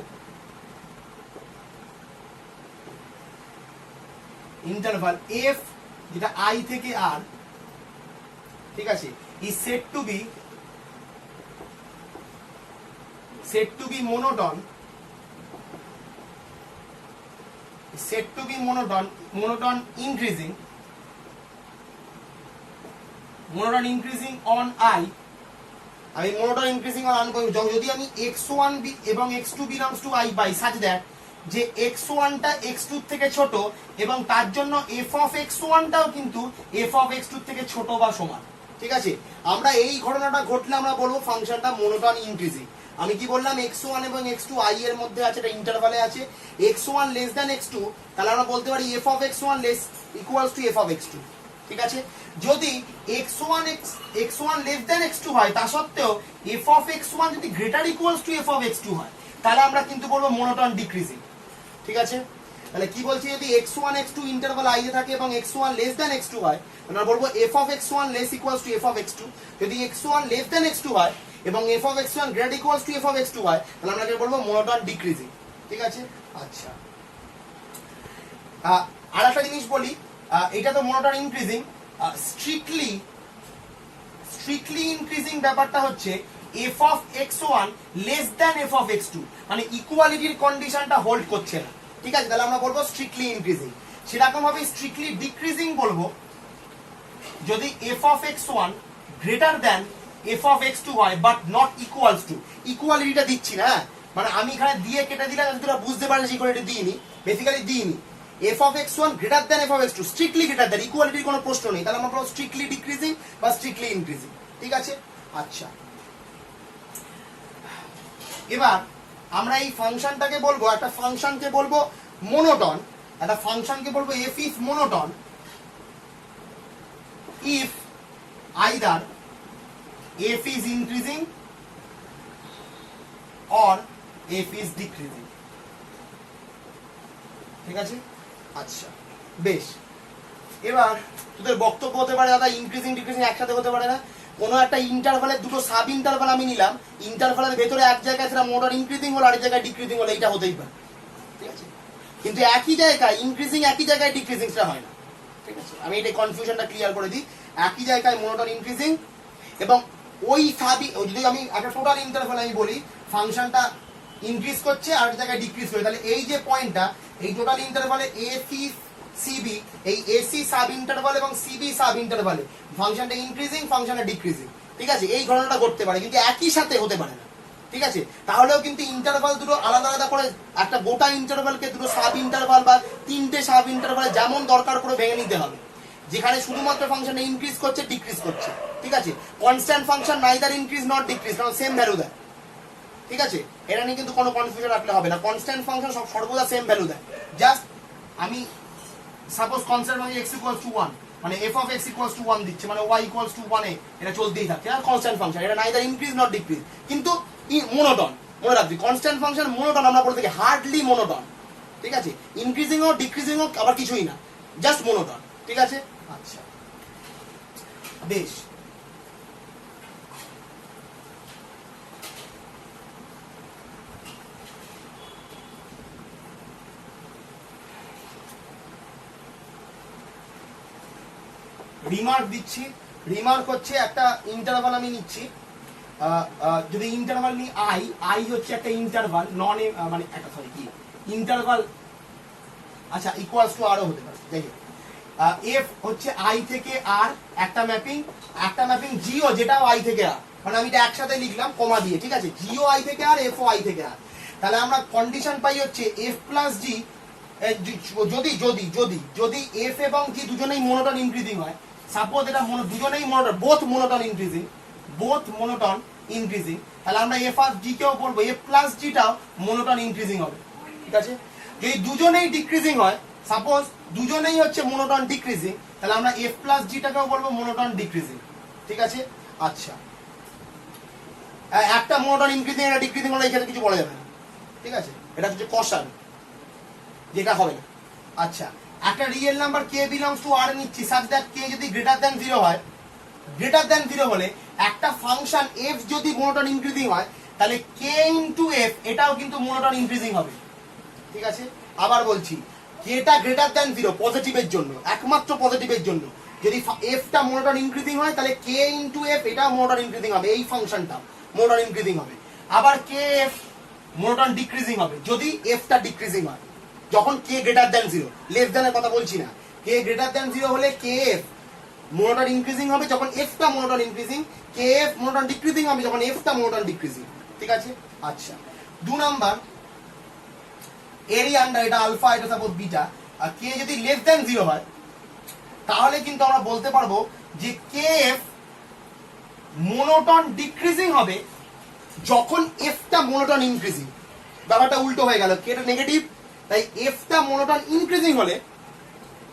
S1: f যেটা আই থেকে আর, ঠিক আছে, is said to be monotone, increasing on I, আমি মোনোটন ইনক্রিজিং অর যদি আমি x1 এবং x2 belongs to i pi such that যে x1 টা x2 থেকে ছোট এবং তার জন্য f অফ x1 টাও কিন্তু f অফ x2 থেকে ছোট বা সমান, ঠিক আছে। আমরা এই ঘটনাটা ঘটলে আমরা বলবো ফাংশনটা মোনোটন ইনক্রিজিং। আমি কি বললাম x1 এবং x2 i এর মধ্যে আছে, এটা ইন্টারভালে আছে, x1 লেস দ্যান x2, তাহলে আমরা বলতে পারি f of x1 less equals to f of x2, ঠিক আছে। যদি x1 লেস দ্যান x2 হয় তা সত্ত্বেও f অফ x1 যদি greater equals to f of x2 হয় তাহলে আমরা কিন্তু বলবো মোনোটন ডিক্রিজিং, ঠিক আছে। তাহলে কি বলছি, যদি x1 x2 ইন্টারভাল i এ থাকে এবং x1 লেস দ্যান x2 হয় আমরা বলবো f of x1 less equals to f of x2। যদি x1 লেস দ্যান x2 হয় এবং f of x1 greater equals to f of x2 হয় তাহলে আমরা বলবো মোনোটন ডিক্রিজিং, ঠিক আছে। আচ্ছা, আরেকটা জিনিস বলি, এটা তো মোনোটন ইনক্রিজিং, স্ট্রিক্টলি ইনক্রিজিং ব্যাপারটা হচ্ছে f of x1 less than f of x2, মানে ইকুয়ালিটির কন্ডিশনটা হোল্ড করছে না, ঠিক আছে। তাহলে আমরা বলবো স্ট্রিক্টলি ইনক্রিজিং। সেরকম ভাবে স্ট্রিক্টলি ডিক্রিজিং বলবো যদি f of x1 greater than f of x2 হয় বাট নট ইকুয়ালস টু, ইকুয়ালিটিটা দিচ্ছি না, মানে আমি এখানে দিয়ে কেটে দিলাম যাতে তোরা বুঝতে পারিস ইকুয়ালিটি দিইনি, বেসিক্যালি দিইনি। f of x1 greater than f of x2, strictly greater than, ইকুয়ালিটির কোনো প্রশ্ন নেই, তাহলে আমরা বলবো স্ট্রিক্টলি ডিক্রিজিং বা স্ট্রিক্টলি ইনক্রিজিং, ঠিক আছে। আচ্ছা, এবার আমরা এই ফাংশনটাকে বলবো, একটা ফাংশনকে বলবো মোনোটন, একটা ফাংশনকে বলবো f is monotone if either f is increasing or f is decreasing, ঠিক আছে। আচ্ছা বেশ, এবার তোদের বক্তব্য হতে পারে দাদা ইনক্রিজিং ডিক্রিজিং একসাথে হতে পারে না, কোনো একটা ইন্টারভালের দুটো সাব ইন্টারভাল আমি নিলাম, ইন্টারভালের ভেতরে এক জায়গায় সেটা মোনোটন ইনক্রিজিং হলো, আরেক জায়গায় ডিক্রিজিং হলো, এইটা হতেই পারে, ঠিক আছে। কিন্তু একই জায়গায় ইনক্রিজিং একই জায়গায় ডিক্রিজিং সেটা হয় না, ঠিক আছে। আমি এটা কনফিউশনটা ক্লিয়ার করে দিই, একই জায়গায় মোনোটন ইনক্রিজিং এবং ওই সাবই, যদি আমি একটা টোটাল ইন্টারভাল আমি বলি ফাংশনটা ইনক্রিজ করছে আর জায়গায় ডিক্রিজ করে, তাহলে এই যে পয়েন্টটা এই টোটাল ইন্টারভালে এসি সিবি, এই এসি সাব ইন্টারভাল এবং সিবি সাব ইন্টারভালে ফাংশনটা ইনক্রিজিং ফাংশনটা ডিক্রিজিং, ঠিক আছে। এই ঘটনাটা ঘটতে পারে কিন্তু একই সাথে হতে পারে না, ঠিক আছে। তাহলেও কিন্তু ইন্টারভাল দুটো আলাদা আলাদা করে, একটা গোটা ইন্টারভালকে দুটো সাব ইন্টারভাল বা তিনটে সাব ইন্টারভালে যেমন দরকার করে ভেঙে নিতে হবে, যেখানে শুধুমাত্র ফাংশনটা ইনক্রিজ করছে ডিক্রিজ করছে, ঠিক আছে। Constant function neither increase not decrease, কারণ সেম ভ্যালু দেয়, ঠিক আছে। এটা নিয়ে কিন্তু কোনো কনফিউশন রাখলে হবে না, কনস্ট্যান্ট ফাংশন সব সর্বদা সেম ভ্যালু দেয়। জাস্ট আমি সাপোজ কনস্ট্যান্ট মানে x ইকুয়ালস টু 1, মানে f of x equals to 1 দিচ্ছে, মানে y ইকুয়ালস টু 1 এ এটা চলতেই থাকছে, আর কনস্ট্যান্ট ফাংশন এটা নাইদার ইনক্রিজ নট ডিক্রিজ, কিন্তু মোনোটন, মনে রাখবি কনস্ট্যান্ট ফাংশন মোনোটন আমরা বলে থাকি হার্ডলি মোনোটন, ঠিক আছে। ইনক্রিজিং ও ডিক্রিজিং ও আবার কিছুই না, জাস্ট মোনোটন, ঠিক আছে। আচ্ছা বেশ, রিমার্ক দিচ্ছি, রিমার্ক হচ্ছে একটা ইন্টারভাল আমি নিচ্ছি, যদি ইন্টারভাল নিই আই হচ্ছে একটা ইন্টারভাল নন মানে একটা সরি কি ইন্টারভাল, আচ্ছা ইকুয়ালস টু আরও হতে পারে, যাই হোক এফ হচ্ছে আই থেকে আর একটা ম্যাপিং জিও যেটাও আই থেকে আর, মানে আমি এটা একসাথে লিখলাম কমা দিয়ে, ঠিক আছে। জিও আই থেকে আর এফ ও আই থেকে আর, তাহলে আমরা কন্ডিশন পাই হচ্ছে এফ প্লাস জি, যদি যদি যদি যদি এফ এবং জি দুজনেই মোনোটন ইনক্রিজিং হয়, সাপোজ এটা দুজনেই মোনোটন, বোথ মোনোটন ইনক্রিজিং, তাহলে আমরা এফ আর জি কেও বলবো এফ প্লাস জিটাও মোনোটন ইনক্রিজিং হবে, ঠিক আছে। যদি দুজনেই ডিক্রিজিং হয়, সাপোজ দুজনেই হচ্ছে মোনোটন ডিক্রিজিং, তাহলে আমরা এফ প্লাস জিটাকেও বলবো মোনোটন ডিক্রিজিং, ঠিক আছে। আচ্ছা, একটা মোনোটন ইনক্রিজিং একটা ডিক্রিজিং হলে এখানে কিছু বলা যাবে না, ঠিক আছে, এটা হচ্ছে কষান, যেটা হবে না। আচ্ছা, একটা রিয়েল নাম্বার কে বিলংস টু আর নিচ্ছি সাচ দ্যাট কে যদি গ্রেটার দ্যান 0 হয়, গ্রেটার দ্যান 0 হলে একটা ফাংশন এফ যদি মোনোটন ইনক্রিজিং হয় তাহলে কে ইনটু এফ এটাও কিন্তু মোনোটন ইনক্রিজিং হবে, ঠিক আছে। আবার বলছি, কেটা গ্রেটার দ্যান 0 পজিটিভের জন্য, একমাত্র পজিটিভের জন্য, যদি এফটা মোনোটন ইনক্রিজিং হয় তাহলে কে ইনটু এফ এটাও মোনোটন ইনক্রিজিং হবে, এই ফাংশনটা মোনোটন ইনক্রিজিং হবে। আবার কে এফ মোনোটন ডিক্রিজিং হবে যদি এফটা ডিক্রিজিং হয়, যখন কে গ্রেটার দ্যান 0, লেস দ্যানের কথা বলছি না, কে গ্রেটার দ্যান 0 হলে কে এফ মোনোটন ইনক্রিজিং হবে যখন এফটা monotone increasing, k f monotone decreasing হবে যখন এফটা মোনোটন ডিক্রিজিং। ঠিক আছে? আচ্ছা, 2 নাম্বার এরিয়া আন্ডার, এটা আলফা, এটা সাপোজ বিটা, আর কে যদি লেস দ্যান 0 হয় তাহলে কিন্তু আমরা বলতে পারবো যে কে এফ মোনোটন ডিক্রিজিং হবে যখন এফটা মোনোটন ইনক্রিজিং। ব্যাপারটা উল্টো হয়ে গেল, কে টা নেগেটিভ, তাই এফটা মোনোটন ইনক্রিজিং হলে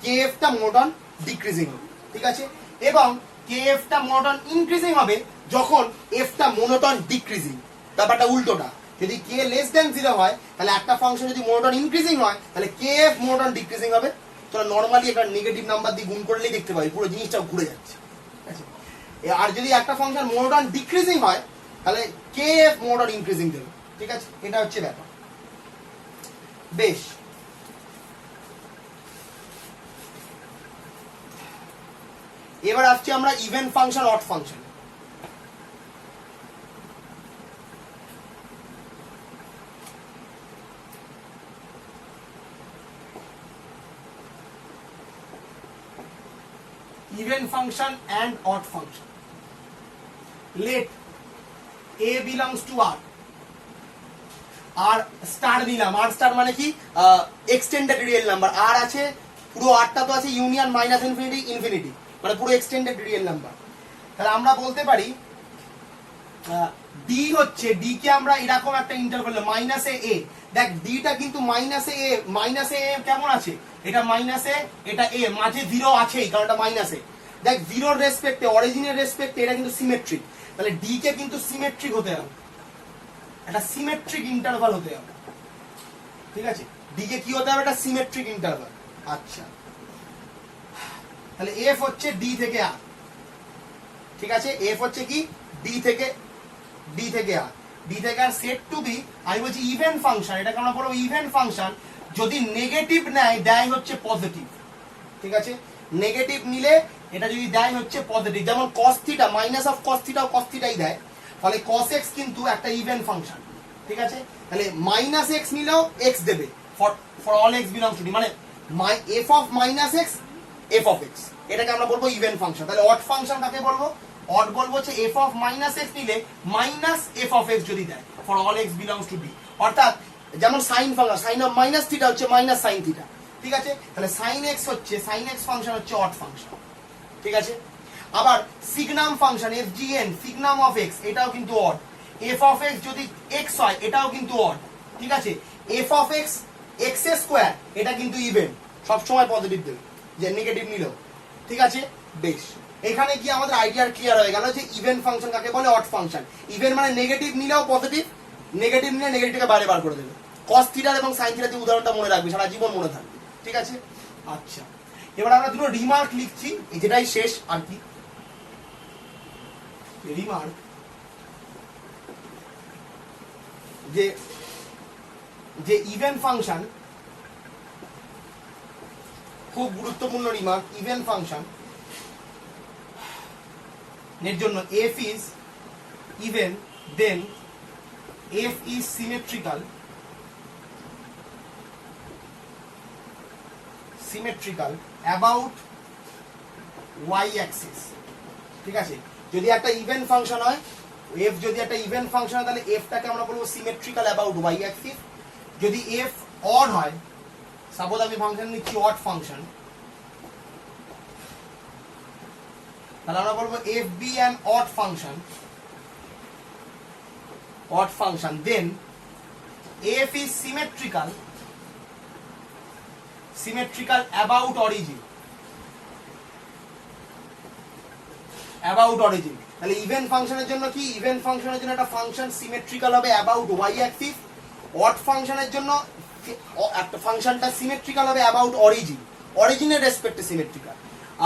S1: কে এফটা মোনোটন ডিক্রিজিং হবে। ঠিক আছে? এবং কে এফটা মোনোটন ইনক্রিজিং হবে যখন এফটা মোনোটন ডিক্রিজিং। ব্যাপারটা উল্টোটা, যদি কে লেস দেন 0 হয় তাহলে একটা ফাংশন যদি মোনোটন ইনক্রিজিং হয় তাহলে কে এফ মোনোটন ডিক্রিজিং হবে। তোরা নর্মালি একটা নেগেটিভ নাম্বার দিয়ে গুণ করলেই দেখতে পাবি পুরো জিনিসটা ঘুরে যাচ্ছে। ঠিক আছে? আর যদি একটা ফাংশন মোনোটন ডিক্রিজিং হয় তাহলে কে এফ মোনোটন ইনক্রিজিং দেবে। ঠিক আছে? এটা হচ্ছে ব্যাপার। বেশ, এবার আসছি আমরা even function odd function. Even function and odd function. Let a belongs to r, R star নিলাম, আর স্টার মানে কি এক্সটেন্ডেড রিয়েল নাম্বার, আর আছে পুরো আরটা তো আছে ইউনিয়ন মাইনাস ইনফিনিটি ইনফিনিটি, মানে পুরো এক্সটেন্ডেড রিয়েল নাম্বার। তাহলে আমরা বলতে পারি ডি হচ্ছে, ডি কে আমরা এরকম একটা ইন্টারভ্যাল মাইনাসে এ, দেখ ডিটা কিন্তু মাইনাসে এ কেমন আছে, এটা মাইনাসে, এটা এ, মাঝে 0 আছেই কারণ এটা মাইনাসে। দেখ 0-র রেসপেক্টে, অরিজিনের রেসপেক্টে এটা কিন্তু সিমেট্রিক, তাহলে ডি কে কিন্তু সিমেট্রিক হতে হবে, একটা সিমেট্রিক ইন্টারভাল হতে হবে। ঠিক আছে? ডি কে কি হতে হবে, একটা সিমেট্রিক ইন্টারভাল। আচ্ছা, তাহলে এফ হচ্ছে ডি থেকে আর। ঠিক আছে? এফ হচ্ছে কি ডি থেকে আর, ডি থেকে আর সেট টু বি, আমি বলছি ইভেন ফাংশন, এটাকে আমরা বলবো ইভেন ফাংশন যদি নেগেটিভ নেয় দেয় হচ্ছে পজিটিভ। ঠিক আছে? নেগেটিভ নিলে এটা যদি দেয় হচ্ছে পজিটিভ, যেমন cos θ মাইনাস অফ cos θ ও cos θই দেয়, তাহলে cos x কিন্তু একটা ইভেন ফাংশন। ঠিক আছে? তাহলে মাইনাস x নিলেও x দেবে for all x belongs to D, মানে f of minus x f of x, এটাকে আমরা বলবো ইভেন ফাংশন। তাহলে অড ফাংশন কাকে বলবো, অড বলবো হচ্ছে f অফ মাইনাস x নিলে মাইনাস f অফ x যদি দেয় for all x belongs to D, অর্থাৎ যেমন sine function, sine of minus θ হচ্ছে মাইনাস সাইন θ। ঠিক আছে? তাহলে সাইন x হচ্ছে, সাইন x ফাংশন হচ্ছে অড ফাংশন। ঠিক আছে? আবার সিগনাম ফাংশন fgn, সিগনাম অফ x, এটাও কিন্তু অড। f অফ x যদি x হয় এটাও কিন্তু অড। ঠিক আছে? f of x x square, এটা কিন্তু ইভেন, সব সময় পজিটিভ দেবে, যে নেগেটিভ নিলেও। ঠিক আছে? বেশ, এখানে কি আমাদের আইডিয়া ক্লিয়ার হয়ে গেল যে ইভেন ফাংশন কাকে বলে, অড ফাংশন। ইভেন মানে নেগেটিভ নিলেও পজিটিভ, নেগেটিভ নিলে নেগেটিভকে বাইরে বার করে দেবে। cos θ এবং sin θ দিয়ে উদাহরণটা মনে রাখবি, সারা জীবন মনে থাকবে। ঠিক আছে? আচ্ছা, এবার আমরা দুটো রিমার্ক লিখছি, যেটাই শেষ আর কি। রিমার্ক, যে ইভেন ফাংশন, খুব গুরুত্বপূর্ণ রিমার্ক, ইভেন ফাংশন এর জন্য f is even then f is symmetrical about y axis। ঠিক আছে? যদি একটা ইভেন ফাংশন হয়, f যদি একটা ইভেন ফাংশন হয় তাহলে f টাকে আমরা বলবো সিমেট্রিক্যাল অ্যাবাউট y axis। যদি f অড হয়, সাপোজ আমি ফাংশন নিচ্ছি অড ফাংশন, তাহলে আমরা বলবো f be an odd function, then f is symmetrical about origin, তাহলে ইভেন ফাংশনের জন্য কি, ইভেন ফাংশনের জন্য একটা ফাংশন সিমেট্রিক্যাল হবে অ্যাবাউট y অ্যাক্সিস, অড ফাংশনের জন্য একটা ফাংশনটা সিমেট্রিক্যাল হবে অ্যাবাউট অরিজিনের রেসপেক্টে সিমেট্রিক্যাল।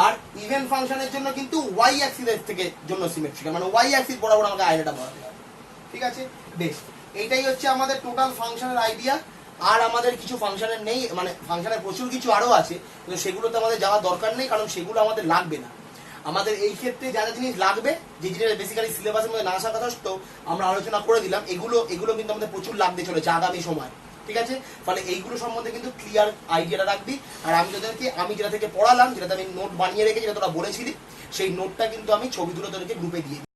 S1: আর ইভেন ফাংশনের জন্য কিন্তু y অ্যাক্সিসের থেকে জন্য সিমেট্রিক্যাল, মানে y অ্যাক্সিস বরাবর আমাকে আইডিয়াটা বলাতে হবে। ঠিক আছে? বেশ, এইটাই হচ্ছে আমাদের টোটাল ফাংশনের আইডিয়া। আর আমাদের কিছু ফাংশনের নেই, মানে ফাংশনের প্রচুর কিছু আরো আছে, কিন্তু সেগুলোতে আমাদের যাওয়ার দরকার নেই, কারণ সেগুলো আমাদের লাগবে না। আমাদের এই ক্ষেত্রে যা যা জিনিস লাগবে, যে জিনিস বেসিক্যালি সিলেবাসের মধ্যে না আসা কথা তো আমরা আলোচনা করে দিলাম, এগুলো কিন্তু আমাদের প্রচুর লাগতে চলেছে আগামী সময়। ঠিক আছে? ফলে এইগুলো সম্বন্ধে কিন্তু ক্লিয়ার আইডিয়াটা রাখবি। আর আমি যেটা থেকে পড়ালাম, যেটাতে আমি নোট বানিয়ে রেখেছি, যেটা তোরা বলেছিলি, সেই নোটটা কিন্তু আমি ছবি তুলে তোদেরকে গ্রুপে দিয়ে